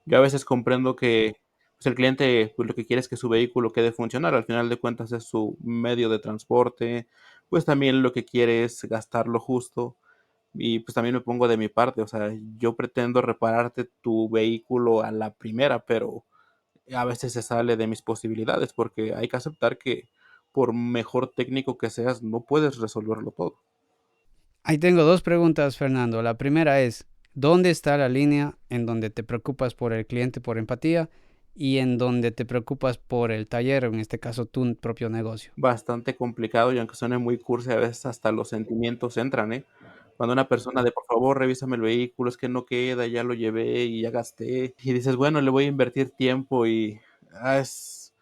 Yo a veces comprendo que pues el cliente pues lo que quiere es que su vehículo quede funcional, al final de cuentas es su medio de transporte, pues también lo que quiere es gastar lo justo y pues también me pongo de mi parte, o sea, yo pretendo repararte tu vehículo a la primera, pero a veces se sale de mis posibilidades porque hay que aceptar que por mejor técnico que seas no puedes resolverlo todo. Ahí tengo dos preguntas, Fernando. La primera es, ¿dónde está la línea en donde te preocupas por el cliente por empatía y en donde te preocupas por el taller, en este caso tu propio negocio? Bastante complicado y aunque suene muy cursi, a veces hasta los sentimientos entran, ¿eh? Cuando una persona de por favor revísame el vehículo, es que no queda, ya lo llevé y ya gasté. Y dices, bueno, le voy a invertir tiempo y es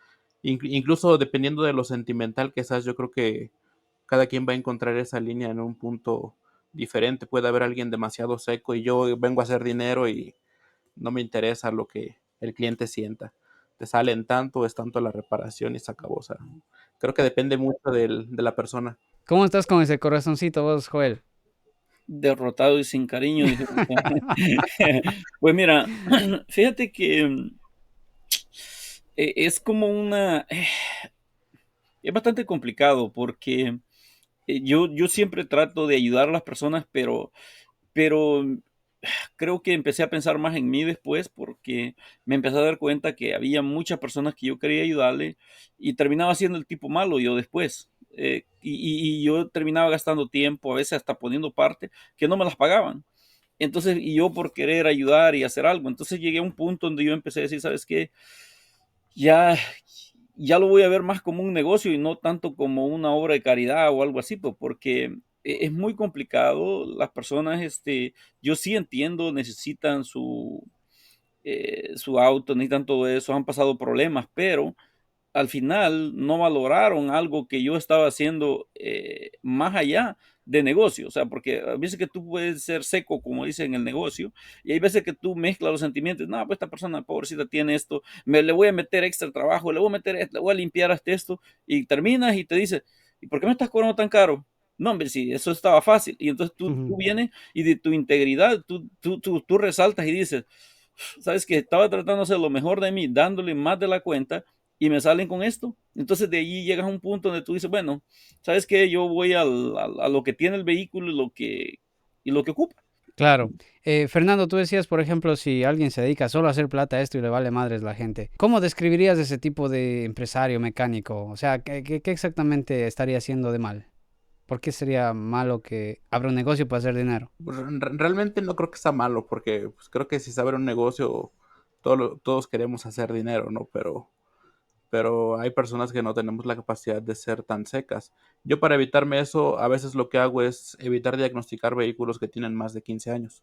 incluso dependiendo de lo sentimental que seas, yo creo que cada quien va a encontrar esa línea en un punto diferente. Puede haber alguien demasiado seco y yo vengo a hacer dinero y no me interesa lo que el cliente sienta. Te salen tanto, es tanto la reparación y se acabó. O sea, creo que depende mucho de la persona. ¿Cómo estás con ese corazoncito vos, Joel? Derrotado y sin cariño, dice. Pues mira, fíjate que es como es bastante complicado porque yo siempre trato de ayudar a las personas, pero creo que empecé a pensar más en mí después porque me empecé a dar cuenta que había muchas personas que yo quería ayudarle y terminaba siendo el tipo malo yo después. Y yo terminaba gastando tiempo, a veces hasta poniendo parte, que no me las pagaban. Entonces, y yo por querer ayudar y hacer algo, entonces llegué a un punto donde yo empecé a decir, ¿sabes qué? Ya, ya lo voy a ver más como un negocio y no tanto como una obra de caridad o algo así, pues, porque es muy complicado. Las personas, yo sí entiendo, necesitan su auto, necesitan todo eso, han pasado problemas, pero al final no valoraron algo que yo estaba haciendo más allá de negocio. O sea, porque a veces que tú puedes ser seco, como dice en el negocio, y hay veces que tú mezclas los sentimientos. No, pues esta persona pobrecita tiene esto, le voy a meter extra trabajo, le voy a meter esto, le voy a limpiar hasta esto, y terminas y te dice, ¿y por qué me estás cobrando tan caro? No, hombre, sí, eso estaba fácil. Y entonces tú Ujú. vienes y de tu integridad, tú resaltas y dices, sabes que estaba tratando de hacer lo mejor de mí, dándole más de la cuenta, y me salen con esto. Entonces de allí llegas a un punto donde tú dices, bueno, ¿sabes qué? Yo voy a lo que tiene el vehículo y lo que ocupa. Claro. Fernando, tú decías, por ejemplo, si alguien se dedica solo a hacer plata a esto y le vale madres la gente, ¿cómo describirías ese tipo de empresario mecánico? O sea, ¿qué exactamente estaría haciendo de mal? ¿Por qué sería malo que abra un negocio para hacer dinero? Pues, realmente no creo que sea malo, porque pues, creo que si se abre un negocio, todos queremos hacer dinero, ¿no? Pero hay personas que no tenemos la capacidad de ser tan secas. Yo para evitarme eso, a veces lo que hago es evitar diagnosticar vehículos que tienen más de 15 años,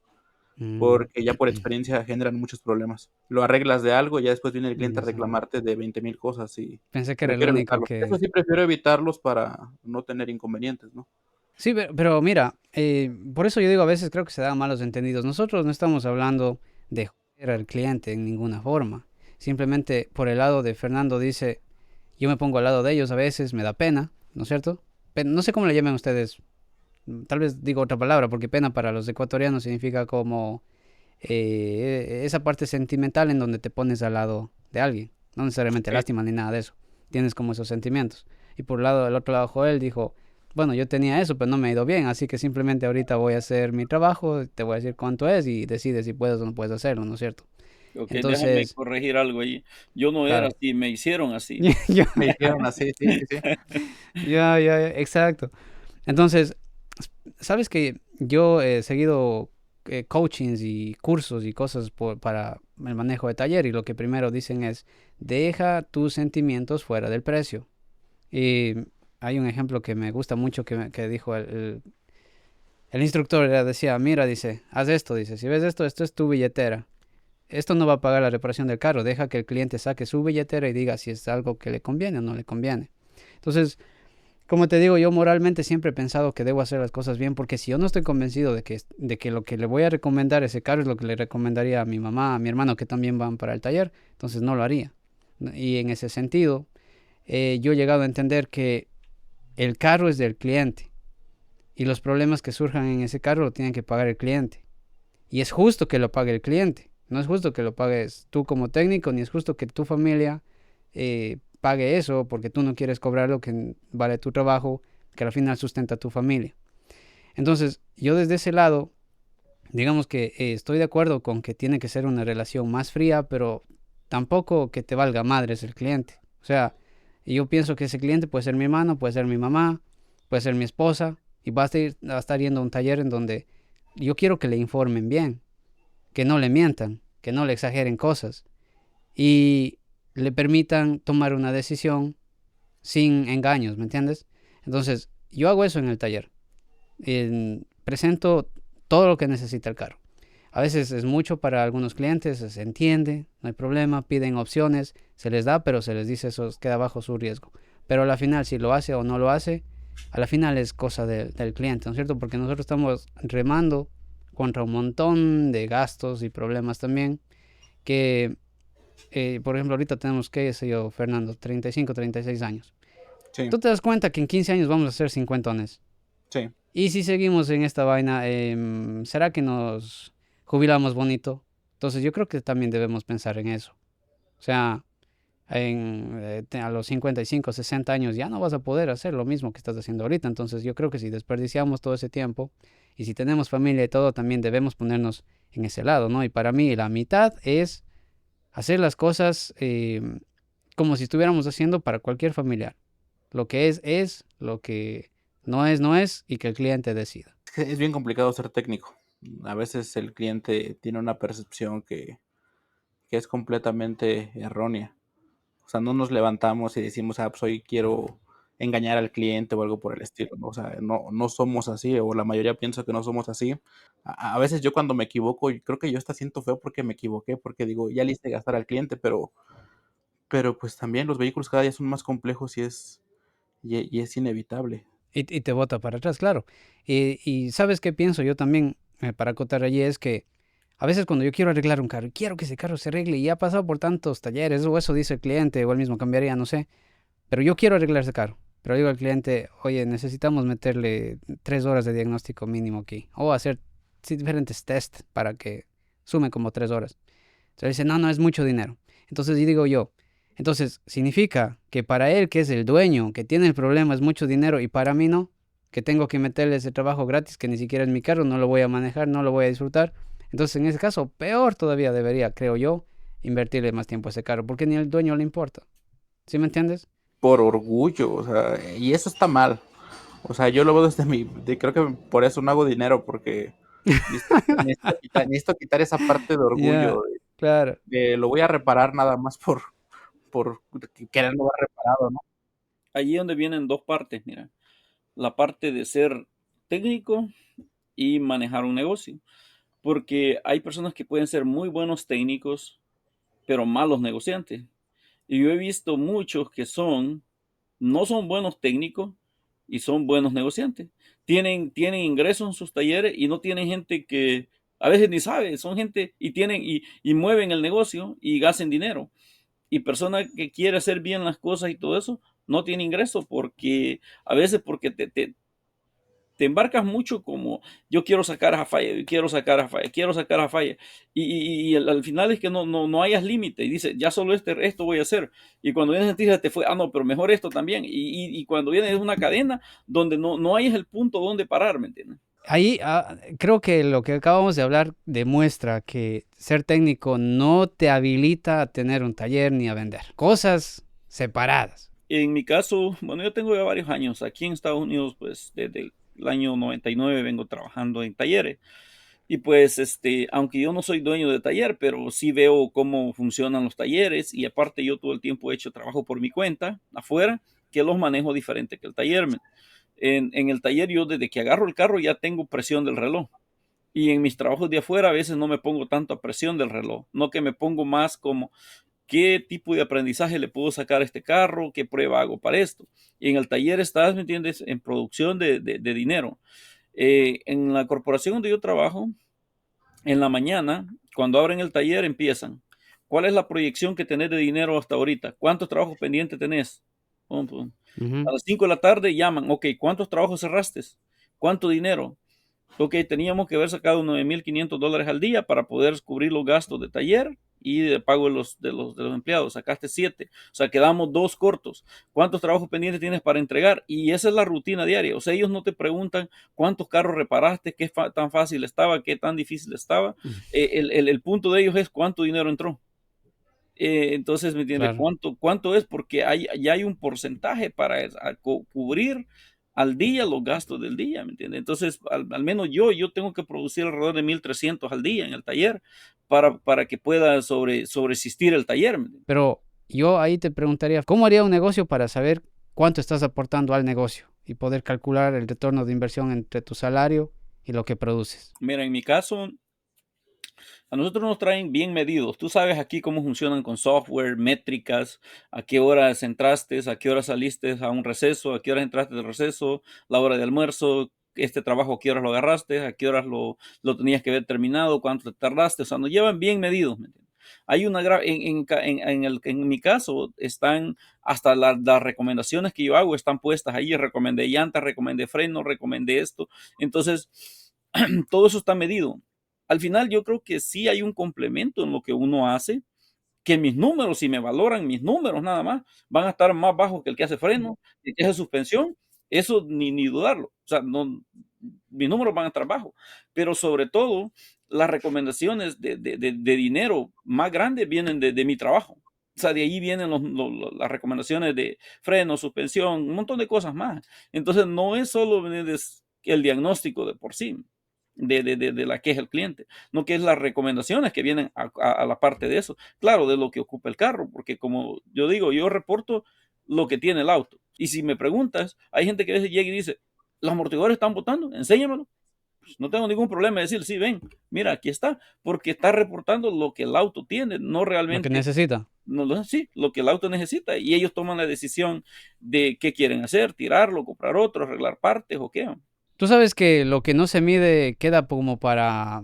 Mm, porque ya por experiencia generan muchos problemas. Lo arreglas de algo y ya después viene el cliente a Exacto. reclamarte de 20,000 cosas y Pensé que era el prefiero único evitarlos. Eso que... sí, prefiero evitarlos para no tener inconvenientes, ¿no? Sí, pero mira, por eso yo digo a veces creo que se dan malos entendidos. Nosotros no estamos hablando de joder al cliente en ninguna forma. Simplemente por el lado de Fernando dice, yo me pongo al lado de ellos a veces, me da pena, ¿no es cierto? No sé cómo le llaman ustedes, tal vez digo otra palabra, porque pena para los ecuatorianos significa como esa parte sentimental en donde te pones al lado de alguien. No necesariamente Sí. lástima ni nada de eso. Tienes como esos sentimientos. Y por el lado del otro lado, Joel dijo, bueno, yo tenía eso, pero no me ha ido bien, así que simplemente ahorita voy a hacer mi trabajo, te voy a decir cuánto es y decides si puedes o no puedes hacerlo, ¿no es cierto? Ok, déjame Entonces, corregir algo ahí. Yo no era claro. así, me hicieron así. Ya, Me hicieron así, sí, sí, sí. ya, exacto. Entonces, sabes que yo he seguido coachings y cursos y cosas para el manejo de taller y lo que primero dicen es, deja tus sentimientos fuera del precio. Y hay un ejemplo que me gusta mucho que dijo el instructor, decía, mira, dice, haz esto, dice, si ves esto, esto es tu billetera. Esto no va a pagar la reparación del carro, deja que el cliente saque su billetera y diga si es algo que le conviene o no le conviene. Entonces, como te digo, yo moralmente siempre he pensado que debo hacer las cosas bien, porque si yo no estoy convencido de que lo que le voy a recomendar a ese carro es lo que le recomendaría a mi mamá, a mi hermano, que también van para el taller, entonces no lo haría. Y en ese sentido, yo he llegado a entender que el carro es del cliente y los problemas que surjan en ese carro lo tiene que pagar el cliente. Y es justo que lo pague el cliente. No es justo que lo pagues tú como técnico, ni es justo que tu familia pague eso porque tú no quieres cobrar lo que vale tu trabajo, que al final sustenta a tu familia. Entonces, yo desde ese lado, digamos que estoy de acuerdo con que tiene que ser una relación más fría, pero tampoco que te valga madres el cliente. O sea, yo pienso que ese cliente puede ser mi hermano, puede ser mi mamá, puede ser mi esposa, y va a estar yendo a un taller en donde yo quiero que le informen bien, que no le mientan, que no le exageren cosas y le permitan tomar una decisión sin engaños, ¿me entiendes? Entonces, yo hago eso en el taller. Presento todo lo que necesita el carro. A veces es mucho para algunos clientes, se entiende, no hay problema, piden opciones, se les da, pero se les dice eso queda bajo su riesgo. Pero a la final, si lo hace o no lo hace, a la final es cosa del cliente, ¿no es cierto? Porque nosotros estamos remando contra un montón de gastos y problemas también, que, por ejemplo, ahorita tenemos, qué sé yo, Fernando, 35, 36 años. Sí, Tú te das cuenta que en 15 años vamos a ser cincuentones. sí. Y si seguimos en esta vaina, ¿será que nos jubilamos bonito? Entonces yo creo que también debemos pensar en eso. O sea, a los 55, 60 años ya no vas a poder hacer lo mismo que estás haciendo ahorita. Entonces yo creo que si desperdiciamos todo ese tiempo y si tenemos familia y todo, también debemos ponernos en ese lado, ¿no? Y para mí la mitad es hacer las cosas como si estuviéramos haciendo para cualquier familiar. Lo que es, lo que no es, y que el cliente decida. Es bien complicado ser técnico. A veces el cliente tiene una percepción que es completamente errónea. O sea, no nos levantamos y decimos, ah, pues hoy quiero engañar al cliente o algo por el estilo, ¿no? O sea, no somos así, o la mayoría piensa que no somos así. A veces yo cuando me equivoco, creo que yo hasta siento feo porque me equivoqué, porque digo, ya le hice gastar al cliente, pero pues también los vehículos cada día son más complejos y es inevitable. Y te bota para atrás, claro. Y ¿sabes qué pienso yo también, para acotar allí? Es que a veces cuando yo quiero arreglar un carro y quiero que ese carro se arregle y ha pasado por tantos talleres, o eso dice el cliente, o él mismo cambiaría, no sé, pero yo quiero arreglar ese carro. Pero digo al cliente, oye, necesitamos meterle 3 horas de diagnóstico mínimo aquí, o hacer diferentes test para que sume como 3 horas. Entonces dice, no, no, es mucho dinero. Entonces y digo yo, entonces significa que para él, que es el dueño, que tiene el problema, es mucho dinero y para mí no, que tengo que meterle ese trabajo gratis, que ni siquiera es mi carro, no lo voy a manejar, no lo voy a disfrutar. Entonces en ese caso, peor todavía debería, creo yo, invertirle más tiempo a ese carro, porque ni al dueño le importa. ¿Sí me entiendes? Por orgullo, o sea, y eso está mal. O sea, yo lo veo desde creo que por eso no hago dinero, porque necesito quitar esa parte de Ya, orgullo, claro. de lo voy a reparar nada más por quererlo ver reparado, ¿no? Allí es donde vienen dos partes, mira. La parte de ser técnico y manejar un negocio. Porque hay personas que pueden ser muy buenos técnicos, pero malos negociantes. Y yo he visto muchos que no son buenos técnicos y son buenos negociantes. Tienen ingresos en sus talleres y no tienen gente que a veces ni sabe, son gente y mueven el negocio y gastan dinero. Y persona que quiere hacer bien las cosas y todo eso, no tiene ingreso porque a veces porque te embarcas mucho como yo quiero sacar a falla, quiero sacar a falla, quiero sacar a falla. Y al final es que no hayas límite. Y dices, ya solo esto voy a hacer. Y cuando vienes a ti, te fue, no, pero mejor esto también. Y cuando vienes es una cadena donde no hay el punto donde parar, ¿me entiendes? Ahí creo que lo que acabamos de hablar demuestra que ser técnico no te habilita a tener un taller ni a vender. Cosas separadas. En mi caso, bueno, yo tengo ya varios años aquí en Estados Unidos, pues desde el año 99 vengo trabajando en talleres. Y pues, aunque yo no soy dueño de taller, pero sí veo cómo funcionan los talleres y aparte yo todo el tiempo he hecho trabajo por mi cuenta afuera, que los manejo diferente que el taller. En el taller yo desde que agarro el carro ya tengo presión del reloj. Y en mis trabajos de afuera a veces no me pongo tanto a presión del reloj, no que me pongo más como qué tipo de aprendizaje le puedo sacar a este carro, qué prueba hago para esto. Y en el taller estás, ¿me entiendes?, en producción de dinero. En la corporación donde yo trabajo, en la mañana, cuando abren el taller, empiezan. ¿Cuál es la proyección que tenés de dinero hasta ahorita? ¿Cuántos trabajos pendientes tenés? Pum, pum. A Ujú. las 5 de la tarde llaman, ok, ¿cuántos trabajos cerraste? ¿Cuánto dinero? Ok, teníamos que haber sacado $9,500 al día para poder cubrir los gastos de taller y de pago de los empleados. Sacaste 7, o sea, quedamos 2 cortos. ¿Cuántos trabajos pendientes tienes para entregar? Y esa es la rutina diaria. O sea, ellos no te preguntan cuántos carros reparaste, qué tan fácil estaba, qué tan difícil estaba. El punto de ellos es cuánto dinero entró. Entonces, ¿me entiende? Claro. ¿Cuánto es? Porque ya hay un porcentaje para cubrir al día los gastos del día, ¿me entiende? Entonces, al menos yo tengo que producir alrededor de 1,300 al día en el taller para que pueda sobreexistir el taller, ¿me entiende? Pero yo ahí te preguntaría, ¿cómo haría un negocio para saber cuánto estás aportando al negocio y poder calcular el retorno de inversión entre tu salario y lo que produces? Mira, en mi caso, a nosotros nos traen bien medidos. Tú sabes aquí cómo funcionan con software, métricas, a qué horas entraste, a qué horas saliste a un receso, a qué horas entraste del receso, la hora de almuerzo, este trabajo, a qué horas lo agarraste, a qué horas lo tenías que haber terminado, cuánto te tardaste. O sea, nos llevan bien medidos, ¿me entiendes? Hay una en mi caso están hasta las recomendaciones que yo hago están puestas ahí. Recomendé llantas, recomendé freno, recomendé esto. Entonces, todo eso está medido. Al final yo creo que sí hay un complemento en lo que uno hace, que mis números, si me valoran mis números nada más, van a estar más bajos que el que hace freno, el que hace suspensión, eso ni dudarlo. O sea, no, mis números van a estar bajos, pero sobre todo las recomendaciones de dinero más grandes vienen de mi trabajo. O sea, de ahí vienen las recomendaciones de freno, suspensión, un montón de cosas más. Entonces, no es solo el diagnóstico de por sí, de la queja del cliente, no que es las recomendaciones que vienen a la parte de eso. Claro, de lo que ocupa el carro, porque como yo digo, yo reporto lo que tiene el auto. Y si me preguntas, hay gente que a veces llega y dice, los amortiguadores están botando, enséñamelo. Pues no tengo ningún problema en decir, sí, ven, mira, aquí está, porque está reportando lo que el auto tiene, no Lo que realmente, necesita. no, sí, lo que el auto necesita. Y ellos toman la decisión de qué quieren hacer, tirarlo, comprar otro, arreglar partes o qué. Tú sabes que lo que no se mide queda como para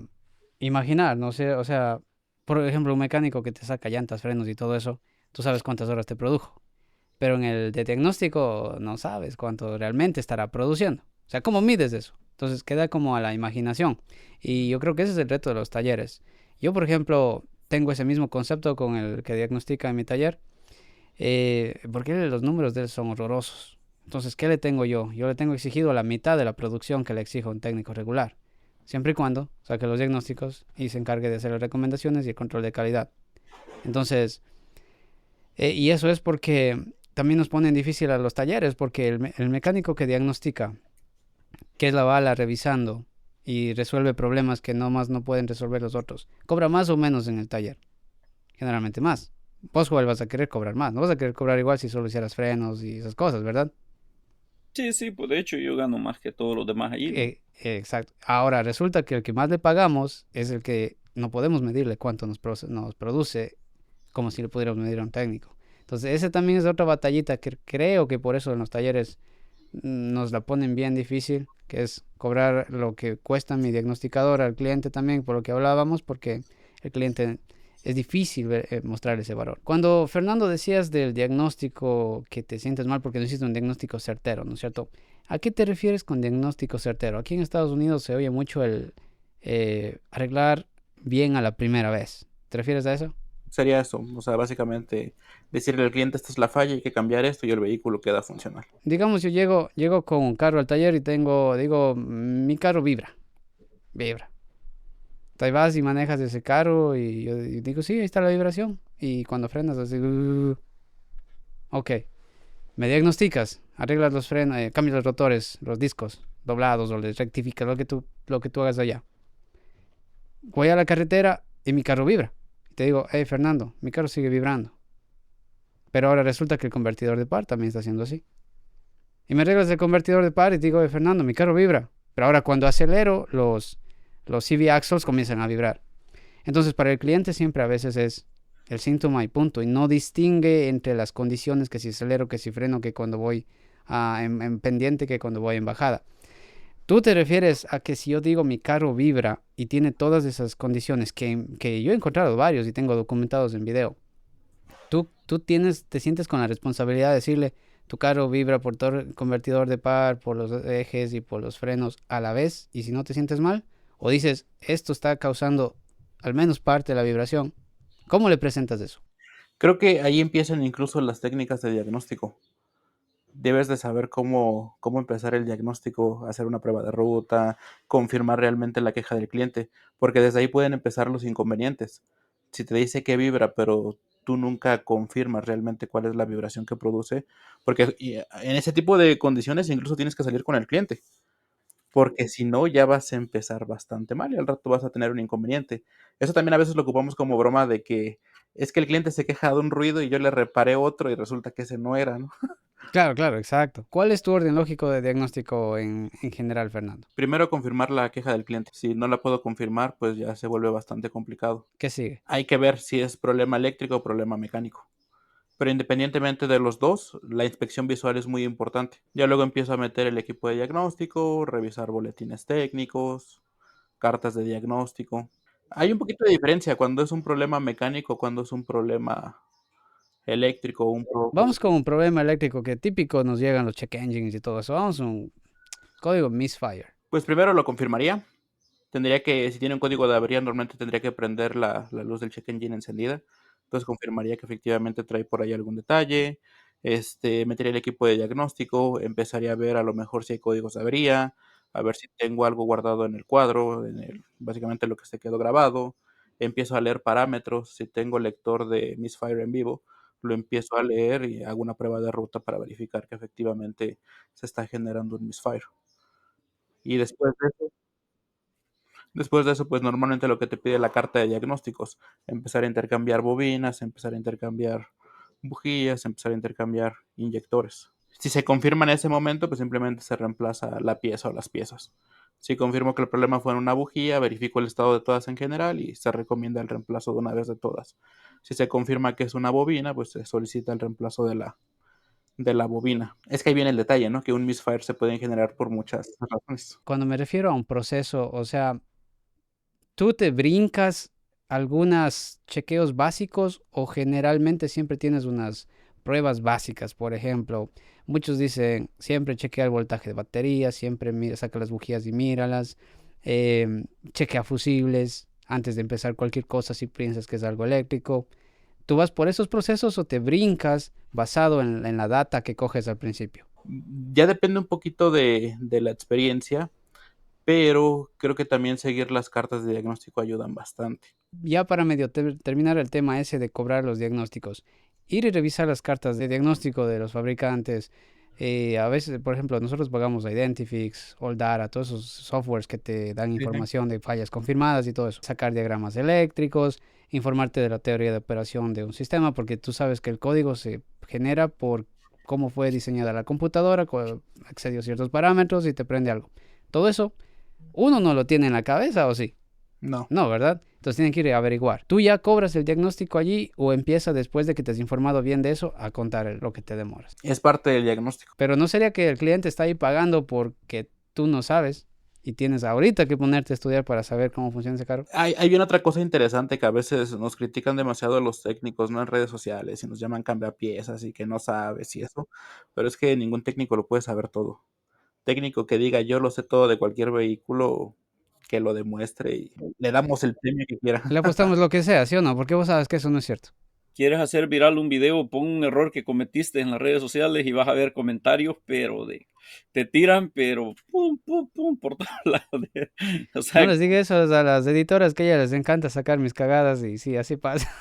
imaginar, no sé, o sea, por ejemplo, un mecánico que te saca llantas, frenos y todo eso, tú sabes cuántas horas te produjo, pero en el de diagnóstico no sabes cuánto realmente estará produciendo. O sea, ¿cómo mides eso? Entonces queda como a la imaginación. Y yo creo que ese es el reto de los talleres. Yo, por ejemplo, tengo ese mismo concepto con el que diagnostica en mi taller, porque los números de él son horrorosos. Entonces, ¿qué le tengo yo? Yo le tengo exigido la mitad de la producción que le exijo a un técnico regular, siempre y cuando saque los diagnósticos y se encargue de hacer las recomendaciones y el control de calidad. Entonces, y eso es porque también nos ponen difícil a los talleres, porque el mecánico que diagnostica, que es la bala revisando y resuelve problemas que no más no pueden resolver los otros, cobra más o menos en el taller, generalmente más. Vos igual vas a querer cobrar más, no vas a querer cobrar igual si solo hicieras frenos y esas cosas, ¿verdad? Sí, sí, pues de hecho yo gano más que todos los demás allí, ¿no? Exacto. Ahora resulta que el que más le pagamos es el que no podemos medirle cuánto nos produce como si le pudiéramos medir a un técnico. Entonces, ese también es otra batallita que creo que por eso en los talleres nos la ponen bien difícil, que es cobrar lo que cuesta mi diagnosticador al cliente también, por lo que hablábamos, porque el cliente es difícil mostrar ese valor. Cuando Fernando decías del diagnóstico que te sientes mal porque no hiciste un diagnóstico certero, ¿no es cierto? ¿A qué te refieres con diagnóstico certero? Aquí en Estados Unidos se oye mucho el arreglar bien a la primera vez. ¿Te refieres a eso? Sería eso, o sea, básicamente decirle al cliente esta es la falla, hay que cambiar esto y el vehículo queda funcional. Digamos, yo llego con un carro al taller y digo, mi carro vibra. Ahí vas y manejas ese carro y yo digo, sí, ahí está la vibración. Y cuando frenas, así, ok, me diagnosticas, arreglas los frenos, cambias los rotores, los discos doblados o les rectificas lo que tú hagas allá. Voy a la carretera y mi carro vibra. Y te digo, hey Fernando, mi carro sigue vibrando. Pero ahora resulta que el convertidor de par también está haciendo así. Y me arreglas el convertidor de par y te digo, hey Fernando, mi carro vibra. Pero ahora cuando acelero, los CV axles comienzan a vibrar. Entonces, para el cliente siempre a veces es el síntoma y punto. Y no distingue entre las condiciones, que si acelero, que si freno, que cuando voy en pendiente, que cuando voy en bajada. Tú te refieres a que si yo digo mi carro vibra y tiene todas esas condiciones que yo he encontrado varios y tengo documentados en video. Tú te sientes con la responsabilidad de decirle, tu carro vibra por todo el convertidor de par, por los ejes y por los frenos a la vez, y si no te sientes mal, o dices, esto está causando al menos parte de la vibración, ¿cómo le presentas eso? Creo que ahí empiezan incluso las técnicas de diagnóstico. Debes de saber cómo empezar el diagnóstico, hacer una prueba de ruta, confirmar realmente la queja del cliente, porque desde ahí pueden empezar los inconvenientes. Si te dice que vibra, pero tú nunca confirmas realmente cuál es la vibración que produce, porque en ese tipo de condiciones incluso tienes que salir con el cliente, porque si no ya vas a empezar bastante mal y al rato vas a tener un inconveniente. Eso también a veces lo ocupamos como broma de que es que el cliente se queja de un ruido y yo le reparé otro y resulta que ese no era, ¿no? Claro, claro, exacto. ¿Cuál es tu orden lógico de diagnóstico en general, Fernando? Primero confirmar la queja del cliente. Si no la puedo confirmar, pues ya se vuelve bastante complicado. ¿Qué sigue? Hay que ver si es problema eléctrico o problema mecánico. Pero independientemente de los dos, la inspección visual es muy importante. Ya luego empiezo a meter el equipo de diagnóstico, revisar boletines técnicos, cartas de diagnóstico. Hay un poquito de diferencia cuando es un problema mecánico, cuando es un problema eléctrico, Vamos con un problema eléctrico que típico nos llegan los check engines y todo eso. Vamos a un código misfire. Pues primero lo confirmaría. Tendría que, si tiene un código de avería, normalmente tendría que prender la luz del check engine encendida. Entonces confirmaría que efectivamente trae por ahí algún detalle. Metería el equipo de diagnóstico, empezaría a ver a lo mejor si hay códigos de avería, a ver si tengo algo guardado en el cuadro, básicamente lo que se quedó grabado. Empiezo a leer parámetros, si tengo lector de Misfire en vivo, lo empiezo a leer y hago una prueba de ruta para verificar que efectivamente se está generando un Misfire. Y después de eso, pues normalmente lo que te pide la carta de diagnósticos, empezar a intercambiar bobinas, empezar a intercambiar bujías, empezar a intercambiar inyectores. Si se confirma en ese momento, pues simplemente se reemplaza la pieza o las piezas. Si confirmo que el problema fue en una bujía, verifico el estado de todas en general y se recomienda el reemplazo de una vez de todas. Si se confirma que es una bobina, pues se solicita el reemplazo de la bobina. Es que ahí viene el detalle, ¿no? Que un misfire se puede generar por muchas razones. Cuando me refiero a un proceso, o sea, ¿tú te brincas algunos chequeos básicos o generalmente siempre tienes unas pruebas básicas? Por ejemplo, muchos dicen, siempre chequea el voltaje de batería, siempre mira, saca las bujías y míralas, chequea fusibles antes de empezar cualquier cosa si piensas que es algo eléctrico. ¿Tú vas por esos procesos o te brincas basado en la data que coges al principio? Ya depende un poquito de la experiencia, pero creo que también seguir las cartas de diagnóstico ayudan bastante. Ya para medio terminar el tema ese de cobrar los diagnósticos, ir y revisar las cartas de diagnóstico de los fabricantes. A veces, por ejemplo, nosotros pagamos Identifix, Oldara, todos esos softwares que te dan Sí, sí. información de fallas confirmadas y todo eso. Sacar diagramas eléctricos, informarte de la teoría de operación de un sistema, porque tú sabes que el código se genera por cómo fue diseñada la computadora, accedió a ciertos parámetros y te prende algo. Todo eso, uno no lo tiene en la cabeza, ¿o sí? No, No, ¿verdad? Entonces tienen que ir a averiguar. ¿Tú ya cobras el diagnóstico allí o empieza después de que te has informado bien de eso a contar lo que te demoras? es parte del diagnóstico. Pero no sería que el cliente está ahí pagando porque tú no sabes y tienes ahorita que ponerte a estudiar para saber cómo funciona ese carro. Hay bien otra cosa interesante que a veces nos critican demasiado los técnicos, ¿no? En redes sociales y nos llaman cambiapiezas y que no sabes y eso, pero es que ningún técnico lo puede saber todo. Técnico que diga yo lo sé todo de cualquier vehículo, que lo demuestre y le damos el premio que quiera. Le apostamos lo que sea, ¿sí o no? Porque vos sabes que eso no es cierto. ¿Quieres hacer viral un video? Pon un error que cometiste en las redes sociales y vas a ver comentarios, pero te tiran, pero pum, pum, pum, por todos lados. O No sea, les diga eso a las editoras que a ellas les encanta sacar mis cagadas y sí, así pasa.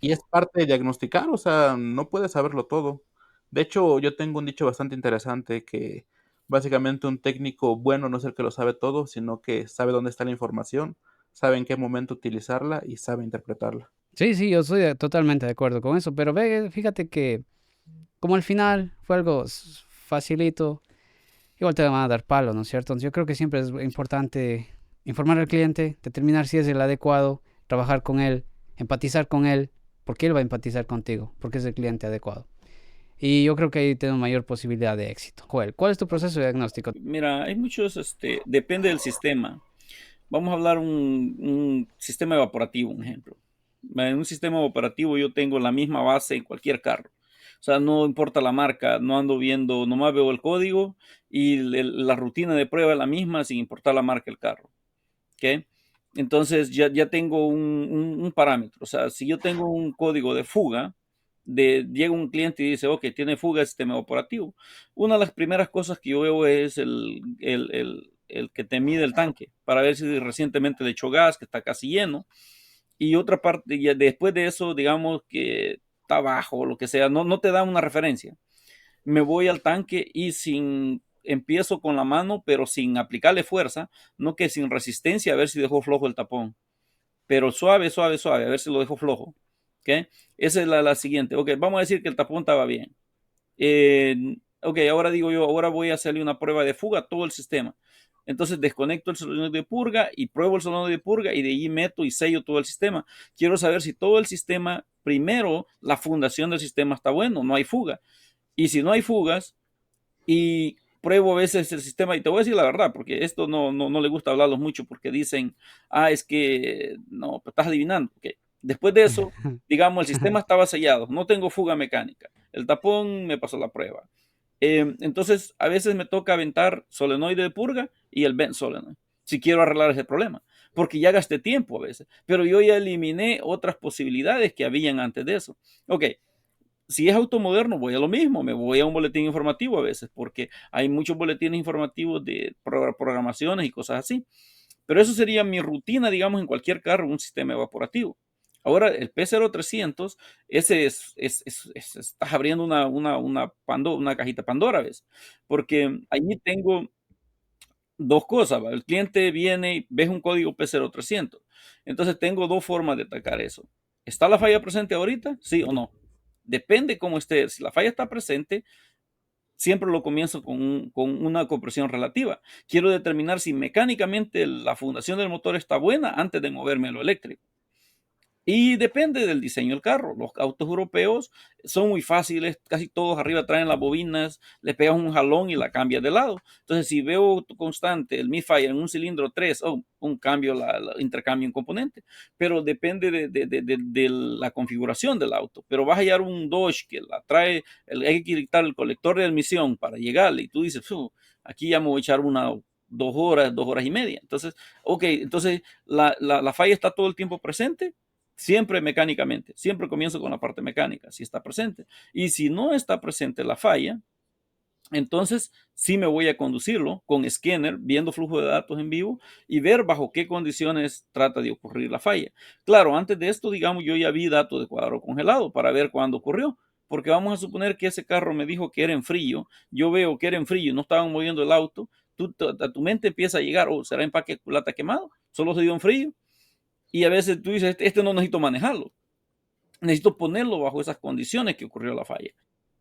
Y es parte de diagnosticar, o sea, no puedes saberlo todo. De hecho, yo tengo un dicho bastante interesante que básicamente un técnico bueno no es el que lo sabe todo, sino que sabe dónde está la información, sabe en qué momento utilizarla y sabe interpretarla. Sí, sí, yo estoy totalmente de acuerdo con eso, pero ve, fíjate que como al final fue algo facilito, igual te van a dar palo, ¿no es cierto? Entonces, yo creo que siempre es importante informar al cliente, determinar si es el adecuado, trabajar con él, empatizar con él, porque él va a empatizar contigo, porque es el cliente adecuado. Y yo creo que ahí tenemos mayor posibilidad de éxito. Joel, ¿cuál es tu proceso de diagnóstico? mira, hay muchos, depende del sistema. Vamos a hablar un sistema evaporativo, un ejemplo. En un sistema evaporativo yo tengo la misma base en cualquier carro. sea, no importa la marca, no ando viendo, nomás veo el código y la rutina de prueba es la misma sin importar la marca del carro. ¿Ok? Entonces ya tengo un parámetro. O sea, si yo tengo un código de fuga, llega un cliente y dice, ok, tiene fuga de sistema operativo. Una de las primeras cosas que yo veo es el que te mide el tanque para ver si recientemente le echó gas, que está casi lleno. Y otra parte, ya después de eso, digamos que está bajo o lo que sea, no te da una referencia. Me voy al tanque y empiezo con la mano, pero sin aplicarle fuerza, no que sin resistencia, a ver si dejó flojo el tapón, pero suave, suave, suave, a ver si lo dejo flojo. ¿Ok? Esa es la siguiente. Ok, vamos a decir que el tapón estaba bien. Ok, ahora digo yo, ahora voy a hacerle una prueba de fuga a todo el sistema. Entonces desconecto el solenoide de purga y pruebo el solenoide de purga y de ahí meto y sello todo el sistema. Quiero saber si todo el sistema, primero, la fundación del sistema está bueno, no hay fuga. Y si no hay fugas y pruebo a veces el sistema, y te voy a decir la verdad, porque esto no le gusta hablarlos mucho porque dicen, es que no, estás adivinando. Okay. Después de eso, digamos, el sistema estaba sellado, no tengo fuga mecánica, el tapón me pasó la prueba. Entonces, a veces me toca aventar solenoide de purga y el bent solenoid, si quiero arreglar ese problema, porque ya gasté tiempo a veces, pero yo ya eliminé otras posibilidades que habían antes de eso. Ok, si es auto moderno, voy a lo mismo, me voy a un boletín informativo a veces, porque hay muchos boletines informativos de programaciones y cosas así. Pero eso sería mi rutina, digamos, en cualquier carro, un sistema evaporativo. Ahora, el P0300, ese estás abriendo una cajita Pandora, ¿ves? Porque allí tengo dos cosas. ¿Va? El cliente viene y ves un código P0300. Entonces, tengo dos formas de atacar eso. ¿Está la falla presente ahorita? ¿Sí o no? Depende cómo esté. Si la falla está presente, siempre lo comienzo con una compresión relativa. Quiero determinar si mecánicamente la fundación del motor está buena antes de moverme a lo eléctrico. Y depende del diseño del carro. Los autos europeos son muy fáciles, casi todos arriba traen las bobinas, le pegas un jalón y la cambias de lado. Entonces, si veo constante el misfire en un cilindro 3, un cambio, intercambio en componente. Pero depende de la configuración del auto. Pero vas a hallar un Dodge que la trae, hay que quitar el colector de admisión para llegarle y tú dices, aquí ya me voy a echar 2 horas y media. Entonces, ok, entonces la falla está todo el tiempo presente. Siempre mecánicamente, siempre comienzo con la parte mecánica, si está presente. Y si no está presente la falla, entonces sí me voy a conducirlo con escáner, viendo flujo de datos en vivo y ver bajo qué condiciones trata de ocurrir la falla. Claro, antes de esto, digamos, yo ya vi datos de cuadro congelado para ver cuándo ocurrió, porque vamos a suponer que ese carro me dijo que era en frío, yo veo que era en frío, no estaban moviendo el auto, a tu mente empieza a llegar, será empaque de culata quemado, solo se dio en frío, y a veces tú dices, este no necesito manejarlo, necesito ponerlo bajo esas condiciones que ocurrió la falla.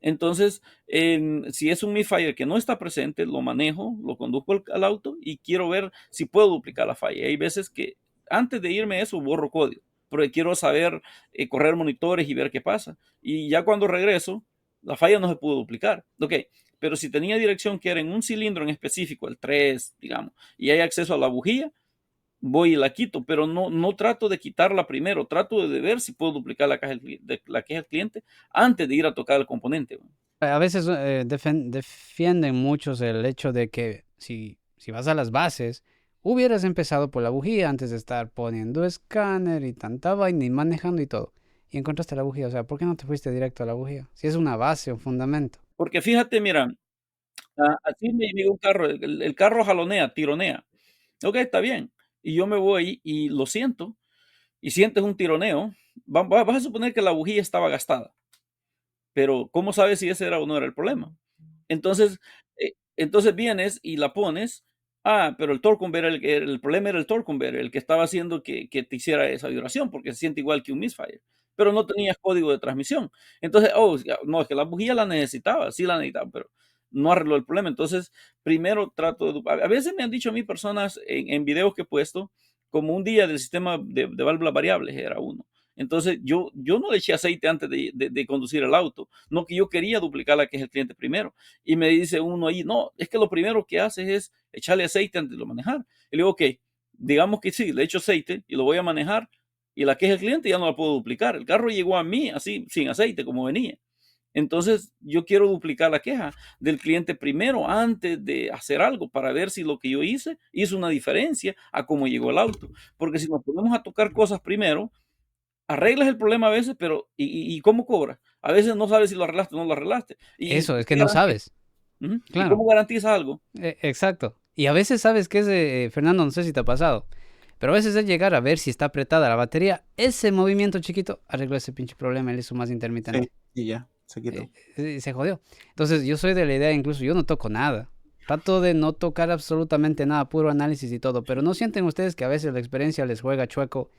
Entonces, si es un misfire que no está presente, lo manejo, lo conduzco al auto y quiero ver si puedo duplicar la falla. Hay veces que antes de irme a eso borro código, porque quiero saber, correr monitores y ver qué pasa. Y ya cuando regreso, la falla no se pudo duplicar. Ok, pero si tenía dirección que era en un cilindro en específico, el 3, digamos, y hay acceso a la bujía, voy y la quito, pero no trato de quitarla primero, trato de ver si puedo duplicar la caja la queja del cliente antes de ir a tocar el componente. A veces defienden muchos el hecho de que si vas a las bases, hubieras empezado por la bujía antes de estar poniendo escáner y tanta vaina y manejando y todo. Y encontraste la bujía. O sea, ¿por qué no te fuiste directo a la bujía? Si es una base, un fundamento. Porque fíjate, mira, así me llegó un carro, el carro jalonea, tironea. Ok, está bien. Y yo me voy y lo siento, y sientes un tironeo. Vas a suponer que la bujía estaba gastada, pero ¿cómo sabes si ese era o no era el problema? Entonces vienes y la pones. Pero el torque converter, el problema era el torque converter, el que estaba haciendo que te hiciera esa vibración, porque se siente igual que un misfire. Pero no tenías código de transmisión. Entonces, no, es que la bujía la necesitaba, sí la necesitaba, pero no arregló el problema. Entonces, primero trato de. A veces me han dicho a mí personas en videos que he puesto, como un día del sistema de válvulas variables era uno. Entonces, yo no le eché aceite antes de conducir el auto, no que yo quería duplicar la que es el cliente primero. Y me dice uno ahí, no, es que lo primero que haces es echarle aceite antes de manejar. Y le digo, ok, digamos que sí, le echo aceite y lo voy a manejar y la que es el cliente ya no la puedo duplicar. El carro llegó a mí así, sin aceite, como venía. Entonces, yo quiero duplicar la queja del cliente primero antes de hacer algo para ver si lo que yo hizo una diferencia a cómo llegó el auto. Porque si nos ponemos a tocar cosas primero, arreglas el problema a veces, pero ¿y cómo cobras? A veces no sabes si lo arreglaste o no lo arreglaste. Eso, es que ¿qué no garantía? sabes. Ujú. ¿Y Claro, cómo garantizas algo? exacto. Y a veces sabes que Fernando, no sé si te ha pasado, pero a veces es llegar a ver si está apretada la batería. Ese movimiento chiquito arregló ese pinche problema, él hizo más Sí, intermitente. y ya, se quitó. Se jodió. Entonces yo soy de la idea, incluso yo no toco nada. Trato de no tocar absolutamente nada, puro análisis y todo. Pero ¿no sienten ustedes que a veces la experiencia les juega chueco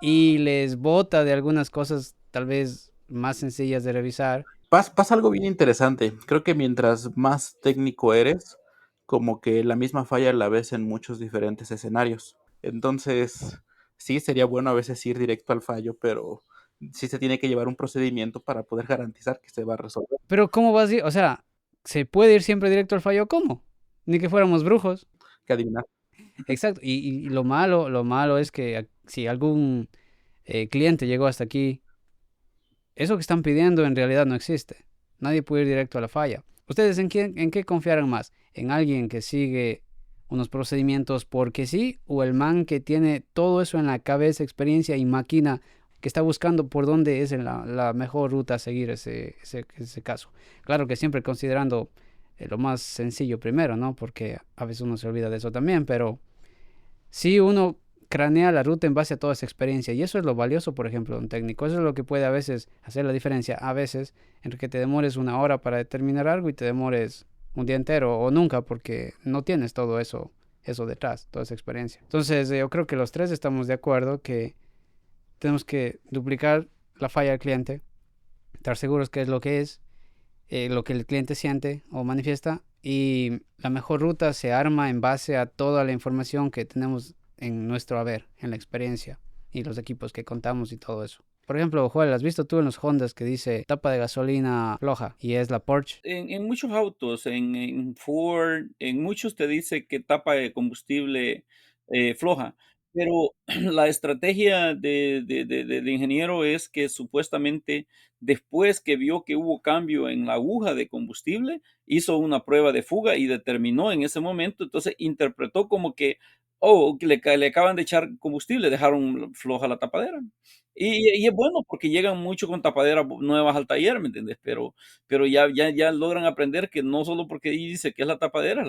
y les bota de algunas cosas tal vez más sencillas de revisar? Pasa algo bien interesante. Creo que mientras más técnico eres, como que la misma falla la ves en muchos diferentes escenarios. Entonces, sí, sería bueno a veces ir directo al fallo, pero sí se tiene que llevar un procedimiento para poder garantizar que se va a resolver. Pero ¿cómo vas a ir? O sea, ¿se puede ir siempre directo al fallo? ¿Cómo? Ni que fuéramos brujos. Que adivinar. Exacto. Y lo malo es que si algún cliente llegó hasta aquí, eso que están pidiendo en realidad no existe. Nadie puede ir directo a la falla. ¿Ustedes en qué confiaran más? ¿En alguien que sigue unos procedimientos porque sí? ¿O el man que tiene todo eso en la cabeza, experiencia y máquina, que está buscando por dónde es la mejor ruta a seguir ese caso? Claro que siempre considerando lo más sencillo primero, ¿no? Porque a veces uno se olvida de eso también, pero sí uno cranea la ruta en base a toda esa experiencia y eso es lo valioso, por ejemplo, de un técnico. Eso es lo que puede a veces hacer la diferencia, a veces, entre que te demores una hora para determinar algo y te demores un día entero o nunca porque no tienes todo eso detrás, toda esa experiencia. Entonces yo creo que los tres estamos de acuerdo que tenemos que duplicar la falla del cliente, estar seguros que es lo que el cliente siente o manifiesta y la mejor ruta se arma en base a toda la información que tenemos en nuestro haber, en la experiencia y los equipos que contamos y todo eso. Por ejemplo, Joel, ¿has visto tú en los Hondas que dice tapa de gasolina floja y es la Porsche? En muchos autos, en Ford, en muchos te dice que tapa de combustible floja, pero la estrategia del ingeniero es que supuestamente después que vio que hubo cambio en la aguja de combustible, hizo una prueba de fuga y determinó en ese momento, entonces interpretó como que, oh, que le acaban de echar combustible, dejaron floja la tapadera. Y es bueno porque llegan mucho con tapaderas nuevas al taller, ¿me entiendes? Pero ya logran aprender que no solo porque ahí dice que es la tapadera.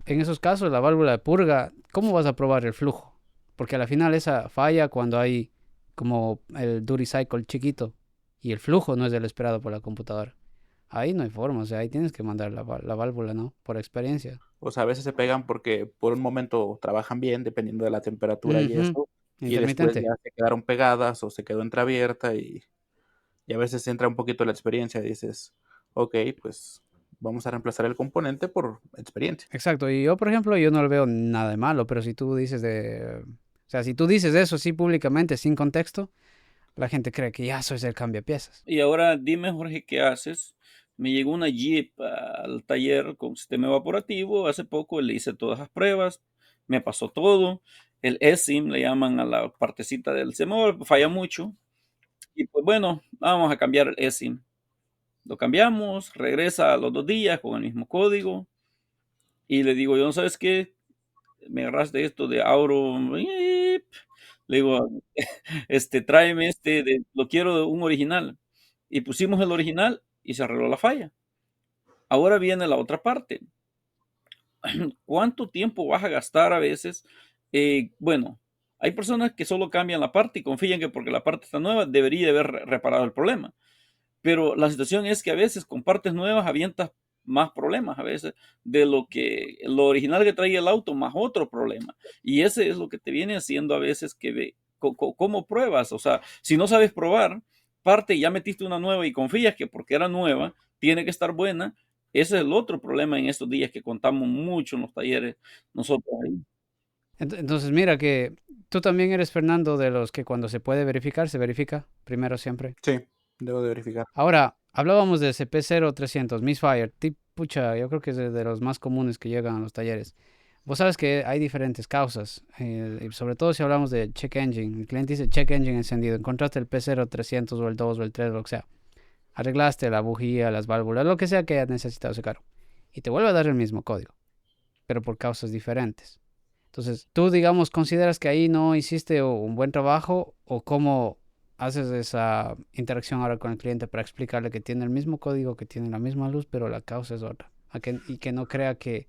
En esos casos, la válvula de purga, ¿cómo vas a probar el flujo? Porque al final esa falla cuando hay como el duty cycle chiquito y el flujo no es el esperado por la computadora. Ahí no hay forma, o sea, ahí tienes que mandar la válvula, ¿no? Por experiencia. O sea, a veces se pegan porque por un momento trabajan bien, dependiendo de la temperatura y Ujú. eso, y después Intermitente. ya se quedaron pegadas o se quedó entreabierta y a veces entra un poquito la experiencia y dices, ok, pues vamos a reemplazar el componente por experiencia. Exacto. Y yo, por ejemplo, yo no le veo nada de malo, pero si tú dices o sea, si tú dices eso así públicamente, sin contexto, la gente cree que ya eso es el cambio de piezas. Y ahora dime, Jorge, ¿qué haces? Me llegó una Jeep al taller con sistema evaporativo hace poco, le hice todas las pruebas, me pasó todo. El eSIM, le llaman a la partecita del semor, falla mucho. Y pues bueno, vamos a cambiar el eSIM. Lo cambiamos, regresa a los 2 días con el mismo código. Y le digo, yo, ¿no sabes qué? Me agarraste esto de Auro. Le digo, tráeme lo quiero de un original. Y pusimos el original y se arregló la falla. Ahora viene la otra parte. ¿Cuánto tiempo vas a gastar a veces? Bueno, hay personas que solo cambian la parte y confían que porque la parte está nueva debería haber reparado el problema. Pero la situación es que a veces con partes nuevas avientas más problemas a veces de lo original que traía el auto más otro problema. Y ese es lo que te viene haciendo a veces que cómo pruebas. O sea, si no sabes probar, parte y ya metiste una nueva y confías que porque era nueva, tiene que estar buena. Ese es el otro problema en estos días que contamos mucho en los talleres nosotros ahí. Entonces, mira que tú también eres Fernando de los que cuando se puede verificar, se verifica primero siempre. Sí, debo de verificar. Ahora, hablábamos de CP0300, Misfire, pucha, yo creo que es de los más comunes que llegan a los talleres. Vos sabes que hay diferentes causas, y sobre todo si hablamos de check engine. El cliente dice check engine encendido, encontraste el P0300 o el 2 o el 3 o lo que sea. arreglaste la bujía, las válvulas, lo que sea que haya necesitado ese carro, y te vuelve a dar el mismo código, pero por causas diferentes. Entonces, tú, digamos, consideras que ahí no hiciste un buen trabajo, o cómo haces esa interacción ahora con el cliente para explicarle que tiene el mismo código, que tiene la misma luz, pero la causa es otra, y que no crea que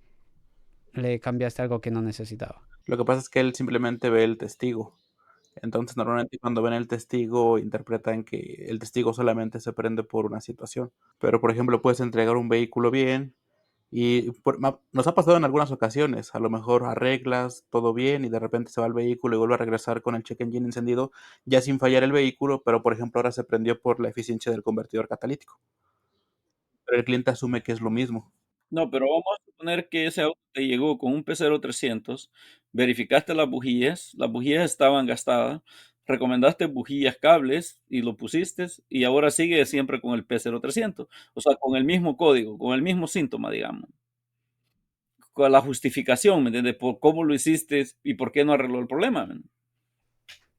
le cambiaste algo que no necesitaba. Lo que pasa es que él simplemente ve el testigo. Entonces, normalmente cuando ven el testigo, interpretan que el testigo solamente se prende por una situación. Pero, por ejemplo, puedes entregar un vehículo bien y nos ha pasado en algunas ocasiones. A lo mejor arreglas todo bien y de repente se va el vehículo y vuelve a regresar con el check engine encendido, ya sin fallar el vehículo, pero por ejemplo ahora se prendió por la eficiencia del convertidor catalítico. Pero el cliente asume que es lo mismo. No, pero vamos a suponer que ese auto te llegó con un P0300, verificaste las bujías estaban gastadas, recomendaste bujías cables y lo pusiste y ahora sigue siempre con el P0300, o sea, con el mismo código, con el mismo síntoma, digamos, con la justificación, ¿me entiendes? Por cómo lo hiciste y por qué no arregló el problema. ¿Me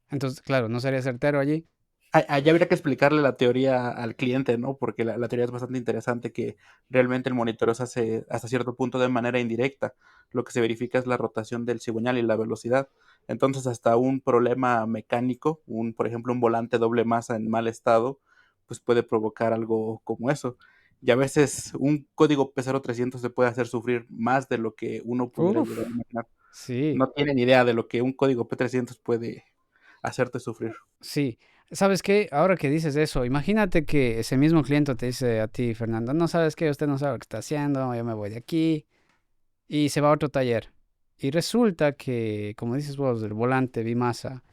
Entonces, claro, no sería certero allí. Allá habría que explicarle la teoría al cliente, ¿no? Porque la teoría es bastante interesante, que realmente el monitoreo se hace hasta cierto punto de manera indirecta. Lo que se verifica es la rotación del cigüeñal y la velocidad. Entonces, hasta un problema mecánico, por ejemplo, un volante doble masa en mal estado, pues puede provocar algo como eso. Y a veces un código P0300 se puede hacer sufrir más de lo que uno pudiera llegar a Uf, imaginar. sí, No tienen idea de lo que un código P300 puede hacerte sufrir. sí. ¿Sabes qué? Ahora que dices eso, imagínate que ese mismo cliente te dice a ti, Fernando, no sabes qué, usted no sabe lo que está haciendo, yo me voy de aquí, y se va a otro taller. Y resulta que, como dices vos, el volante Bimasa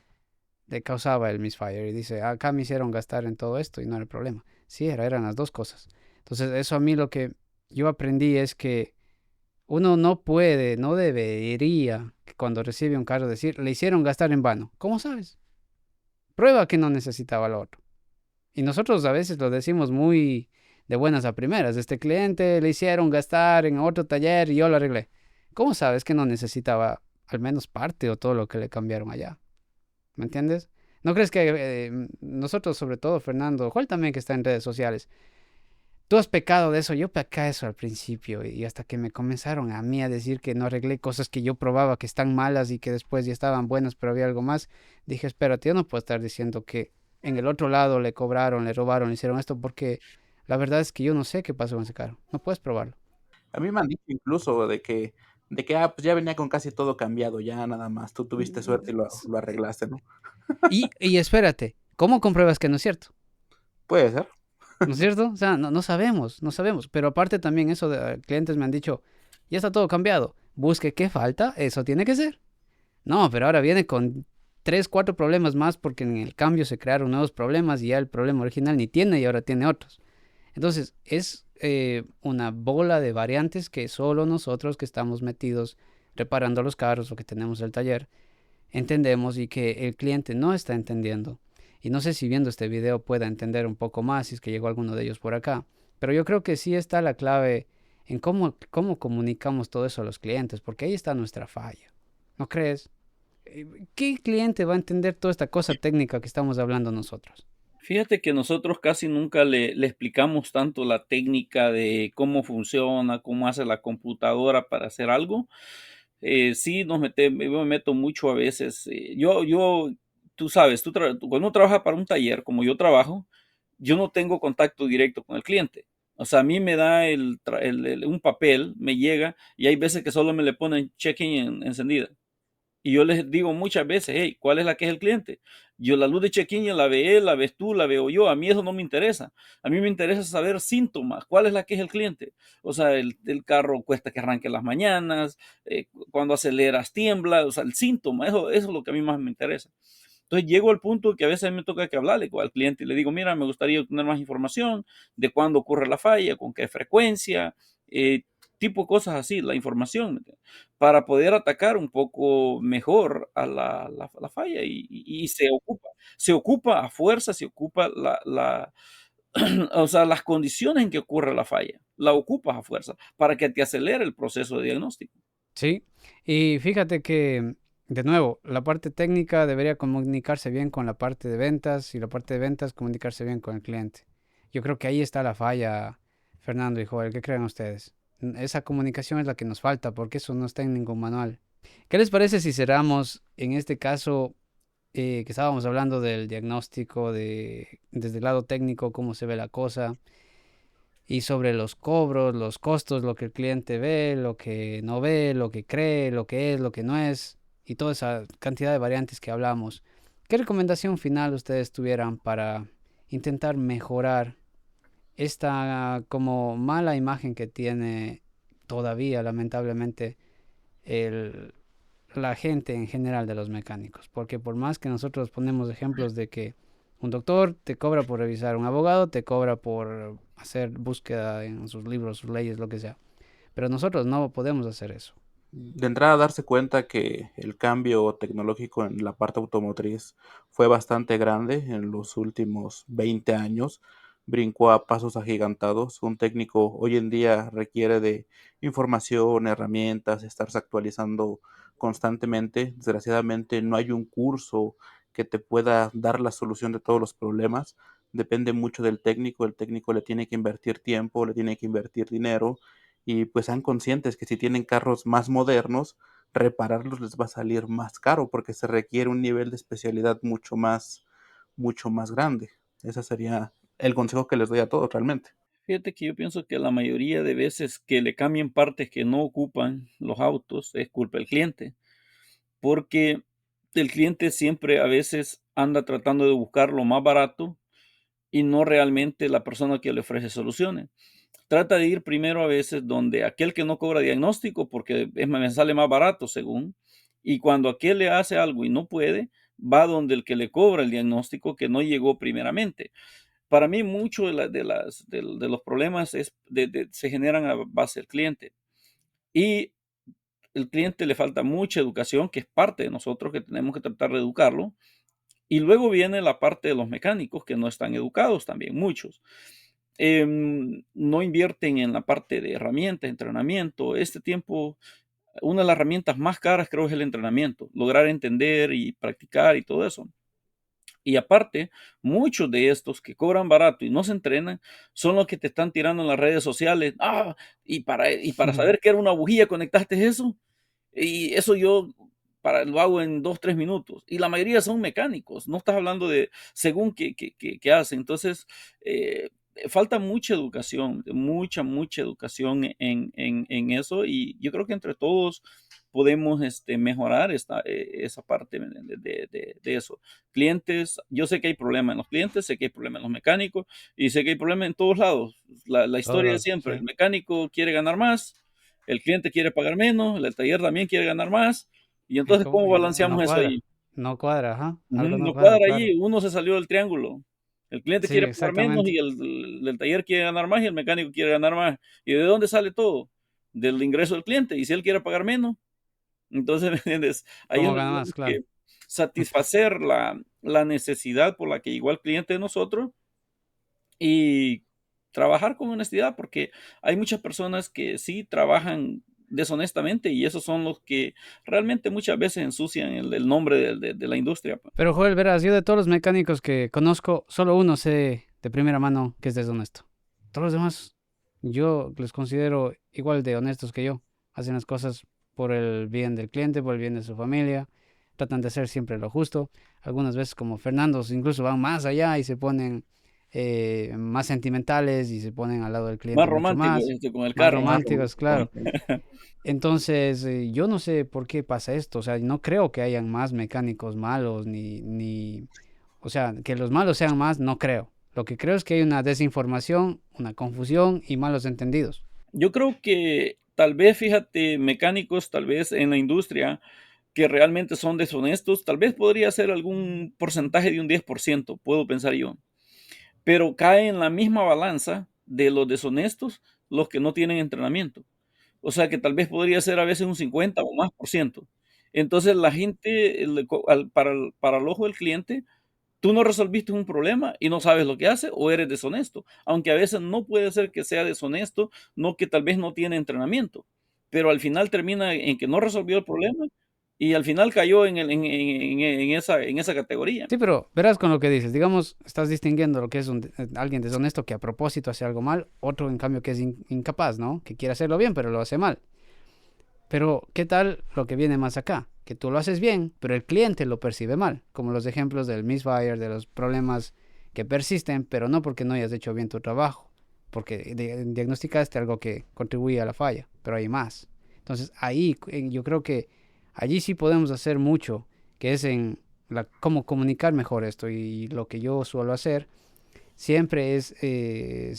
le causaba el misfire y dice, acá me hicieron gastar en todo esto y no era el problema. Sí, eran las dos cosas. Entonces, eso a mí lo que yo aprendí es que uno no puede, no debería, que cuando recibe un carro decir, le hicieron gastar en vano. ¿Cómo sabes? Prueba que no necesitaba lo otro. Y nosotros a veces lo decimos muy de buenas a primeras. Este cliente le hicieron gastar en otro taller y yo lo arreglé. ¿Cómo sabes que no necesitaba al menos parte o todo lo que le cambiaron allá? ¿Me entiendes? ¿No crees que nosotros, sobre todo Fernando, Juan también que está en redes sociales, tú has pecado de eso? Yo pequé eso al principio y hasta que me comenzaron a mí a decir que no arreglé cosas que yo probaba que están malas y que después ya estaban buenas, pero había algo más, dije, espérate, yo no puedo estar diciendo que en el otro lado le cobraron, le robaron, le hicieron esto, porque la verdad es que yo no sé qué pasó con ese carro. No puedes probarlo. A mí me han dicho incluso de que pues ya venía con casi todo cambiado, ya nada más. Tú tuviste suerte y lo arreglaste, ¿no? Y espérate, ¿cómo compruebas que no es cierto? Puede ser. ¿No es cierto? O sea, no sabemos, no sabemos. Pero aparte también eso de clientes me han dicho, ya está todo cambiado. Busque qué falta, eso tiene que ser. No, pero ahora viene con tres, cuatro problemas más porque en el cambio se crearon nuevos problemas y ya el problema original ni tiene y ahora tiene otros. Entonces, es una bola de variantes que solo nosotros que estamos metidos reparando los carros o que tenemos el taller entendemos y que el cliente no está entendiendo. Y no sé si viendo este video pueda entender un poco más si es que llegó alguno de ellos por acá. Pero yo creo que sí está la clave en cómo comunicamos todo eso a los clientes, porque ahí está nuestra falla. ¿No crees? ¿Qué cliente va a entender toda esta cosa técnica que estamos hablando nosotros? Fíjate que nosotros casi nunca le explicamos tanto la técnica de cómo funciona, cómo hace la computadora para hacer algo. Sí, yo me meto mucho a veces. Tú sabes, cuando uno trabaja para un taller, como yo trabajo, yo no tengo contacto directo con el cliente. O sea, a mí me da un papel, me llega y hay veces que solo me le ponen check-in encendida. Y yo les digo muchas veces, hey, ¿cuál es la que es el cliente? Yo la luz de check-in ya la ve él, la ves tú, la veo yo. A mí eso no me interesa. A mí me interesa saber síntomas. ¿Cuál es la que es el cliente? O sea, el carro cuesta que arranque en las mañanas, cuando aceleras tiembla, o sea, el síntoma, eso es lo que a mí más me interesa. Entonces llego al punto que a veces me toca que hablarle al cliente y le digo, mira, me gustaría obtener más información de cuándo ocurre la falla, con qué frecuencia, tipo cosas así, la información, ¿me entiendes? Para poder atacar un poco mejor a la falla y se ocupa a fuerza, se ocupa o sea, las condiciones en que ocurre la falla, la ocupas a fuerza para que te acelere el proceso de diagnóstico. Sí, y fíjate que, de nuevo, la parte técnica debería comunicarse bien con la parte de ventas y la parte de ventas comunicarse bien con el cliente. Yo creo que ahí está la falla, Fernando y Joel. ¿Qué creen ustedes? Esa comunicación es la que nos falta porque eso no está en ningún manual. ¿Qué les parece si cerramos en este caso que estábamos hablando del diagnóstico desde el lado técnico, cómo se ve la cosa, y sobre los cobros, los costos, lo que el cliente ve, lo que no ve, lo que cree, lo que es, lo que no es, y toda esa cantidad de variantes que hablamos? ¿Qué recomendación final ustedes tuvieran para intentar mejorar esta como mala imagen que tiene todavía, lamentablemente, el, la gente en general de los mecánicos? Porque por más que nosotros ponemos ejemplos de que un doctor te cobra por revisar, un abogado te cobra por hacer búsqueda en sus libros, sus leyes, lo que sea, pero nosotros no podemos hacer eso. De entrada, darse cuenta que el cambio tecnológico en la parte automotriz fue bastante grande en los últimos 20 años, brincó a pasos agigantados. Un técnico hoy en día requiere de información, herramientas, estarse actualizando constantemente. Desgraciadamente, no hay un curso que te pueda dar la solución de todos los problemas. Depende mucho del técnico. El técnico le tiene que invertir tiempo, le tiene que invertir dinero y pues sean conscientes que si tienen carros más modernos, repararlos les va a salir más caro porque se requiere un nivel de especialidad mucho más grande. Ese sería el consejo que les doy a todos realmente. Fíjate que yo pienso que la mayoría de veces que le cambien partes que no ocupan los autos es culpa del cliente, porque el cliente siempre a veces anda tratando de buscar lo más barato y no realmente la persona que le ofrece soluciones. Trata de ir primero a veces donde aquel que no cobra diagnóstico, porque me sale más barato según, y cuando aquel le hace algo y no puede, va donde el que le cobra el diagnóstico que no llegó primeramente. Para mí, mucho de los problemas se generan a base del cliente. Y el cliente le falta mucha educación, que es parte de nosotros, que tenemos que tratar de educarlo. Y luego viene la parte de los mecánicos, que no están educados también, muchos. No invierten en la parte de herramientas, entrenamiento. Este tiempo, una de las herramientas más caras creo es el entrenamiento, lograr entender y practicar y todo eso. Y aparte, muchos de estos que cobran barato y no se entrenan son los que te están tirando en las redes sociales. Ah, y para saber qué era una bujía, conectaste eso. Y eso yo lo hago en 2, 3 minutos. Y la mayoría son mecánicos. No estás hablando de según qué hacen. Entonces, falta mucha educación en eso. Y yo creo que entre todos podemos mejorar esa parte de eso. Clientes, yo sé que hay problemas en los clientes, sé que hay problemas en los mecánicos y sé que hay problemas en todos lados. La Todos historia de los, siempre, el sí. mecánico quiere ganar más, el cliente quiere pagar menos, el taller también quiere ganar más. Y entonces, ¿cómo Y balanceamos eso ahí? no cuadra, ajá, Ujú, algo no no cuadra, cuadra claro. ahí, uno se salió del triángulo. El cliente Sí, quiere pagar menos exactamente. y el taller quiere ganar más y el mecánico quiere ganar más. ¿Y de dónde sale todo? Del ingreso del cliente. Y si él quiere pagar menos, entonces, ¿me entiendes? Ahí es ¿Cómo donde gana más? tenemos Claro. que satisfacer la necesidad por la que llegó el cliente de nosotros y trabajar con honestidad, porque hay muchas personas que sí trabajan deshonestamente y esos son los que realmente muchas veces ensucian el nombre de la industria, pues. Pero Joel, verás, yo de todos los mecánicos que conozco, solo uno sé de primera mano que es deshonesto. Todos los demás, yo los considero igual de honestos que yo. Hacen las cosas por el bien del cliente, por el bien de su familia. Tratan de hacer siempre lo justo. Algunas veces, como Fernando, incluso van más allá y se ponen más sentimentales y se ponen al lado del Más cliente mucho romántico más. con el Más carro, más románticos, claro. Entonces, yo no sé por qué pasa esto. O sea, no creo que hayan más mecánicos malos, o sea, que los malos sean más, no creo. Lo que creo es que hay una desinformación, una confusión y malos entendidos. Yo creo que tal vez, fíjate, mecánicos, tal vez en la industria que realmente son deshonestos, tal vez podría ser algún porcentaje de un 10%, puedo pensar yo. Pero cae en la misma balanza de los deshonestos los que no tienen entrenamiento. O sea que tal vez podría ser a veces un 50 o más por ciento. Entonces la gente, para el ojo del cliente, tú no resolviste un problema y no sabes lo que hace o eres deshonesto. Aunque a veces no puede ser que sea deshonesto, no que tal vez no tiene entrenamiento. Pero al final termina en que no resolvió el problema Y al final cayó en esa categoría. Sí, pero verás con lo que dices. Digamos, estás distinguiendo lo que es alguien deshonesto que a propósito hace algo mal, otro en cambio que es incapaz, ¿no? Que quiere hacerlo bien, pero lo hace mal. Pero, ¿qué tal lo que viene más acá? Que tú lo haces bien, pero el cliente lo percibe mal, como los ejemplos del misfire, de los problemas que persisten, pero no porque no hayas hecho bien tu trabajo, porque diagnosticaste algo que contribuye a la falla, pero hay más. Entonces, ahí yo creo que allí sí podemos hacer mucho, que es en cómo comunicar mejor esto. Y lo que yo suelo hacer siempre es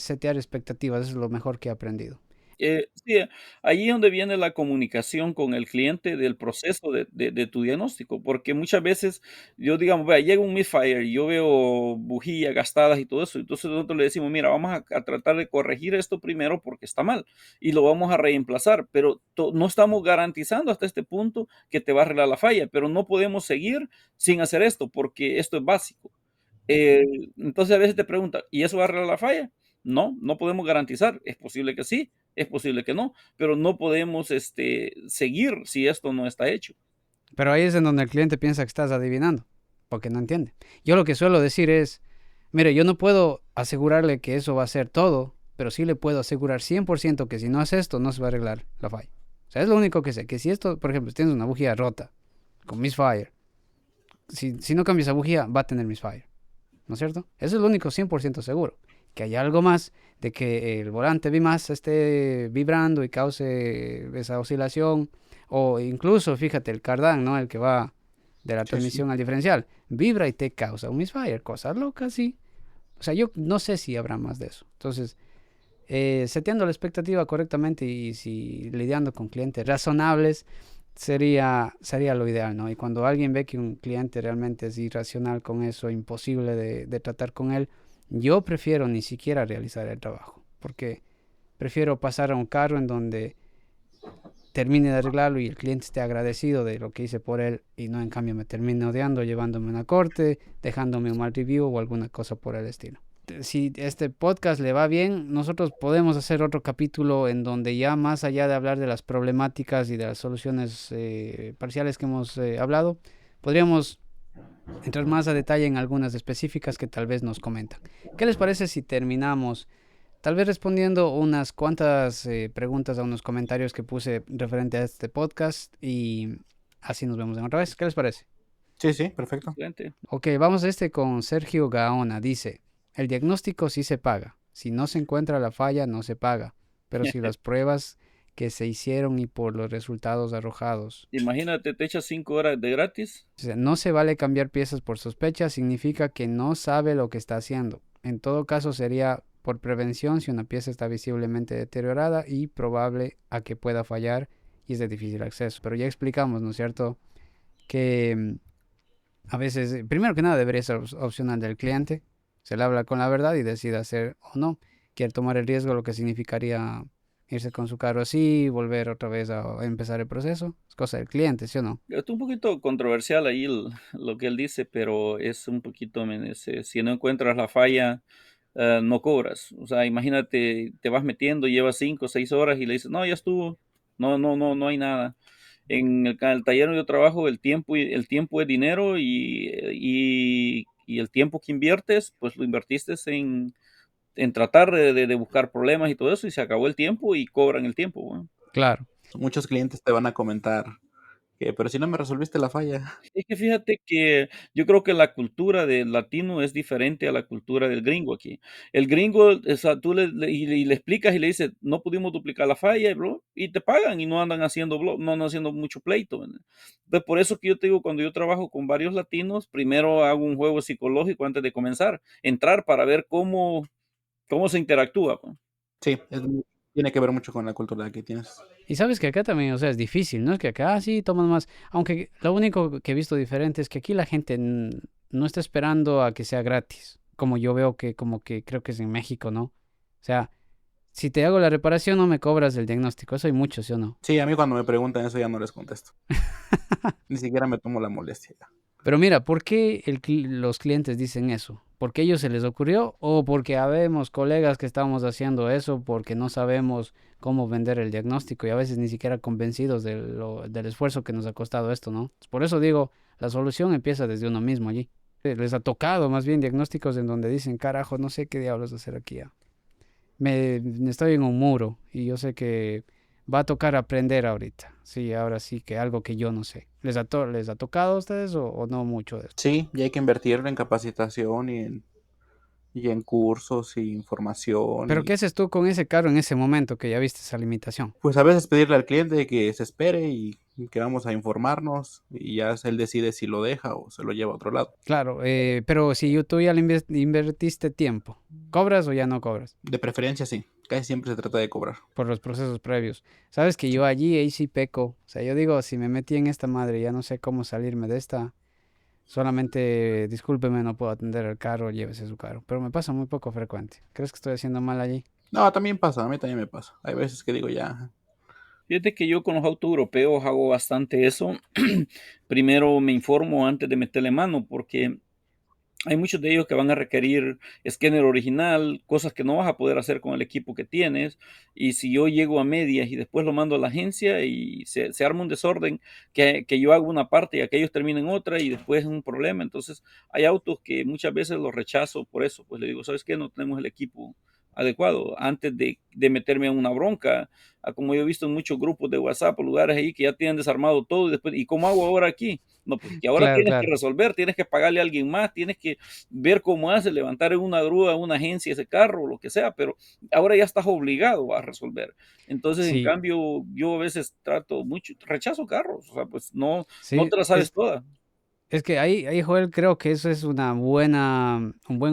setear expectativas, eso es lo mejor que he aprendido. Sí, ahí es donde viene la comunicación con el cliente del proceso de tu diagnóstico, porque muchas veces yo, digamos, vea, llega un misfire y yo veo bujías gastadas y todo eso, entonces nosotros le decimos, mira, vamos a tratar de corregir esto primero porque está mal y lo vamos a reemplazar, pero no estamos garantizando hasta este punto que te va a arreglar la falla, pero no podemos seguir sin hacer esto porque esto es básico. Eh, entonces a veces te preguntan, ¿y eso va a arreglar la falla? No, no podemos garantizar. Es posible que sí, es posible que no, pero no podemos seguir si esto no está hecho. Pero ahí es en donde el cliente piensa que estás adivinando, porque no entiende. Yo lo que suelo decir es, mire, yo no puedo asegurarle que eso va a ser todo, pero sí le puedo asegurar 100% que si no hace esto, no se va a arreglar la falla. O sea, es lo único que sé, que si esto, por ejemplo, si tienes una bujía rota, con misfire, si no cambias esa bujía, va a tener misfire, ¿no es cierto? Eso es lo único 100% seguro. Que haya algo más de que el volante más esté vibrando y cause esa oscilación, o incluso, fíjate, el cardán, ¿no? El que va de la Sí, sí. transmisión al diferencial, vibra y te causa un misfire, cosas locas, sí. O sea, yo no sé si habrá más de eso. Entonces, seteando la expectativa correctamente y si lidiando con clientes razonables, sería lo ideal, ¿no? Y cuando alguien ve que un cliente realmente es irracional con eso, imposible de tratar con él, yo prefiero ni siquiera realizar el trabajo, porque prefiero pasar a un carro en donde termine de arreglarlo y el cliente esté agradecido de lo que hice por él y no en cambio me termine odiando, llevándome a una corte, dejándome un mal review o alguna cosa por el estilo. Si este podcast le va bien, nosotros podemos hacer otro capítulo en donde ya más allá de hablar de las problemáticas y de las soluciones parciales que hemos hablado, podríamos entrar más a detalle en algunas específicas que tal vez nos comentan. ¿Qué les parece si terminamos tal vez respondiendo unas cuantas preguntas a unos comentarios que puse referente a este podcast y así nos vemos en otra vez? ¿Qué les parece? Sí, sí, perfecto. Excelente. Ok, vamos a con Sergio Gaona. Dice, el diagnóstico sí se paga. Si no se encuentra la falla, no se paga. Pero si las pruebas que se hicieron y por los resultados arrojados. Imagínate, te echas 5 horas de gratis. O sea, no se vale cambiar piezas por sospecha, significa que no sabe lo que está haciendo. En todo caso sería por prevención si una pieza está visiblemente deteriorada y probable a que pueda fallar y es de difícil acceso. Pero ya explicamos, ¿no es cierto? Que a veces, primero que nada, debería ser opcional del cliente. Se le habla con la verdad y decide hacer o no. Quiere tomar el riesgo, lo que significaría irse con su carro así, volver otra vez a empezar el proceso. Es cosa del cliente, ¿sí o no? Es un poquito controversial ahí lo que él dice, pero es un poquito, si no encuentras la falla, no cobras. O sea, imagínate, te vas metiendo, llevas 5 o 6 horas y le dices, no, ya estuvo, no hay nada. En el taller donde yo trabajo, el tiempo es dinero y el tiempo que inviertes, pues lo invertiste en tratar de buscar problemas y todo eso, y se acabó el tiempo y cobran el tiempo. Bueno. Claro. Muchos clientes te van a comentar que, pero si no me resolviste la falla. Es que fíjate que yo creo que la cultura del latino es diferente a la cultura del gringo aquí. El gringo, o sea, tú le explicas y le dices, no pudimos duplicar la falla, bro, y te pagan y no andan haciendo, no andan haciendo mucho pleito. ¿Verdad? Entonces, por eso que yo te digo, cuando yo trabajo con varios latinos, primero hago un juego psicológico antes de comenzar, entrar para ver cómo se interactúa. Pues. Sí, tiene que ver mucho con la cultura que tienes. Y sabes que acá también, o sea, es difícil, ¿no? Es que acá sí toman más. Aunque lo único que he visto diferente es que aquí la gente no está esperando a que sea gratis. Como yo veo que, como que creo que es en México, ¿no? O sea, si te hago la reparación, no me cobras el diagnóstico. Eso hay mucho, ¿sí o no? Sí, a mí cuando me preguntan eso ya no les contesto. Ni siquiera me tomo la molestia. Pero mira, ¿por qué los clientes dicen eso? ¿Porque a ellos se les ocurrió o porque habemos colegas que estamos haciendo eso porque no sabemos cómo vender el diagnóstico y a veces ni siquiera convencidos del esfuerzo que nos ha costado esto, ¿no? Por eso digo, la solución empieza desde uno mismo allí. Les ha tocado más bien diagnósticos en donde dicen, carajo, no sé qué diablos hacer aquí ya. Me estoy en un muro y yo sé que va a tocar aprender ahorita. Sí, ahora sí que algo que yo no sé. ¿Les ha tocado a ustedes o no mucho de eso? Sí, y hay que invertir en capacitación y en cursos y información Pero ¿qué haces tú con ese carro en ese momento que ya viste esa limitación? pues a veces pedirle al cliente que se espere y que vamos a informarnos y ya él decide si lo deja o se lo lleva a otro lado. Claro, pero si tú ya le invertiste tiempo, ¿cobras o ya no cobras? De preferencia sí, casi siempre se trata de cobrar. Por los procesos previos. Sabes que yo allí ahí sí peco. O sea, yo digo, si me metí en esta madre, ya no sé cómo salirme de esta. Solamente, discúlpeme, no puedo atender el carro, llévese su carro. Pero me pasa muy poco frecuente. ¿Crees que estoy haciendo mal allí? No, también pasa, a mí también me pasa. Hay veces que digo ya, Fíjate que yo con los autos europeos hago bastante eso. Primero me informo antes de meterle mano porque hay muchos de ellos que van a requerir escáner original, cosas que no vas a poder hacer con el equipo que tienes. Y si yo llego a medias y después lo mando a la agencia y se arma un desorden, que yo hago una parte y aquellos terminen otra y después es un problema. Entonces hay autos que muchas veces los rechazo por eso. Pues le digo, ¿sabes qué? No tenemos el equipo adecuado antes de meterme en una bronca, como yo he visto en muchos grupos de WhatsApp o lugares ahí que ya tienen desarmado todo y después, ¿y cómo hago ahora aquí? No, pues que ahora Claro, tienes que claro. resolver, tienes que pagarle a alguien más, tienes que ver cómo hace, levantar en una grúa, en una agencia ese carro, o lo que sea, pero ahora ya estás obligado a resolver. Entonces, en Sí, cambio, yo a veces trato mucho, rechazo carros, o sea, pues no sí. te la sabes toda. Es que ahí, Joel, creo que eso es un buen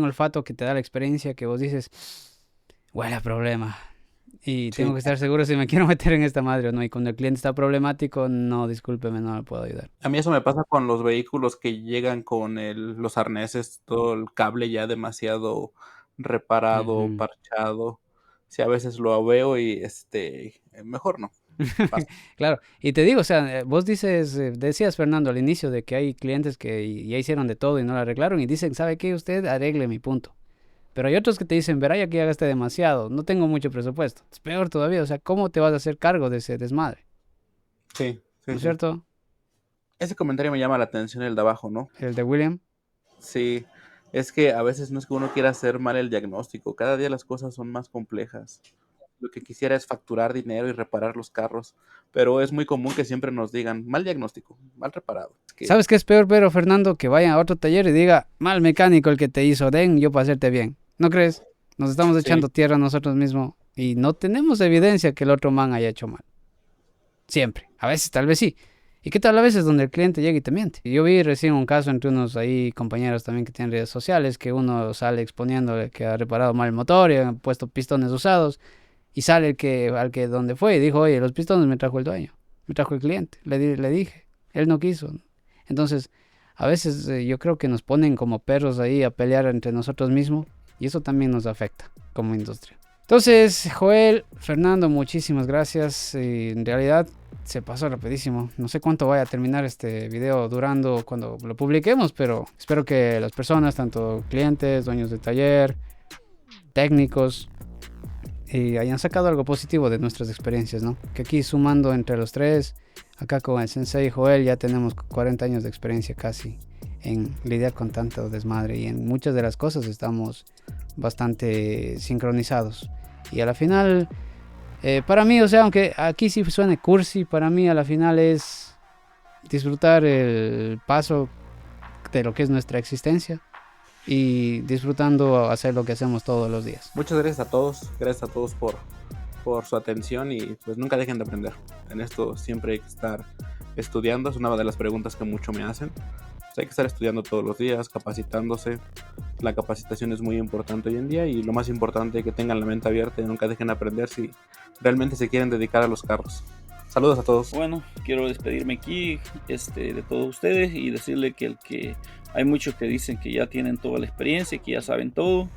olfato que te da la experiencia que vos dices, huele a problema. Y tengo sí. que estar seguro si me quiero meter en esta madre o no. Y cuando el cliente está problemático, no, discúlpeme, no le puedo ayudar. A mí eso me pasa con los vehículos que llegan con los arneses, todo el cable ya demasiado reparado, Ujú. parchado. Sí, a veces lo veo y mejor no. Pasa. Claro, y te digo, o sea, vos decías Fernando al inicio de que hay clientes que ya hicieron de todo y no lo arreglaron y dicen, ¿sabe qué? Usted arregle mi punto. Pero hay otros que te dicen, verá, ya que ya gasté demasiado, no tengo mucho presupuesto. Es peor todavía, o sea, ¿cómo te vas a hacer cargo de ese desmadre? Sí, ¿No sí, es sí. cierto? Ese comentario me llama la atención, el de abajo, ¿no? El de William. Sí, es que a veces no es que uno quiera hacer mal el diagnóstico, cada día las cosas son más complejas. Lo que quisiera es facturar dinero y reparar los carros, pero es muy común que siempre nos digan mal diagnóstico, mal reparado. Es que ¿Sabes qué es peor, pero Fernando? Que vaya a otro taller y diga, mal mecánico el que te hizo, den yo para hacerte bien. ¿No crees? Nos estamos sí, echando tierra a nosotros mismos y no tenemos evidencia que el otro man haya hecho mal. Siempre. A veces, tal vez sí. ¿Y qué tal a veces donde el cliente llega y te miente? Yo vi recién un caso entre unos ahí compañeros también que tienen redes sociales, que uno sale exponiendo que ha reparado mal el motor y han puesto pistones usados, y sale al que donde fue y dijo, oye, los pistones me trajo el dueño, me trajo el cliente, le dije, él no quiso. Entonces, a veces yo creo que nos ponen como perros ahí a pelear entre nosotros mismos, y eso también nos afecta como industria. Entonces, Joel, Fernando, muchísimas gracias. En realidad se pasó rapidísimo. No sé cuánto vaya a terminar este video durando cuando lo publiquemos, pero espero que las personas, tanto clientes, dueños de taller, técnicos, hayan sacado algo positivo de nuestras experiencias, ¿no? Que aquí sumando entre los tres, acá con el Sensei Joel ya tenemos 40 años de experiencia casi en lidiar con tanto desmadre y en muchas de las cosas estamos bastante sincronizados. Y a la final, para mí, o sea, aunque aquí sí suene cursi, para mí a la final es disfrutar el paso de lo que es nuestra existencia y disfrutando hacer lo que hacemos todos los días. muchas gracias a todos por su atención y pues nunca dejen de aprender. En esto siempre hay que estar estudiando, es una de las preguntas que mucho me hacen. Pues hay que estar estudiando todos los días, capacitándose. La capacitación es muy importante hoy en día y lo más importante es que tengan la mente abierta y nunca dejen de aprender si realmente se quieren dedicar a los carros. Saludos a todos. Bueno, quiero despedirme aquí de todos ustedes y decirle que hay muchos que dicen que ya tienen toda la experiencia, que ya saben todo.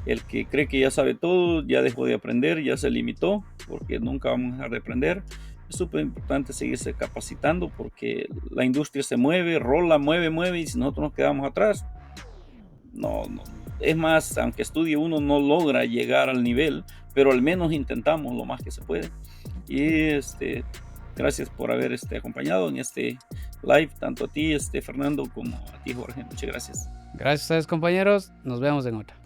El que cree que ya sabe todo ya dejó de aprender, ya se limitó, porque nunca vamos a dejar de aprender. es súper importante seguirse capacitando porque la industria se mueve, rola, mueve, y si nosotros nos quedamos atrás, no. Es más, aunque estudie uno no logra llegar al nivel, pero al menos intentamos lo más que se puede. Y gracias por haber acompañado en este live, tanto a ti, Fernando, como a ti, Jorge. Muchas gracias. Gracias a ustedes, compañeros. Nos vemos en otra.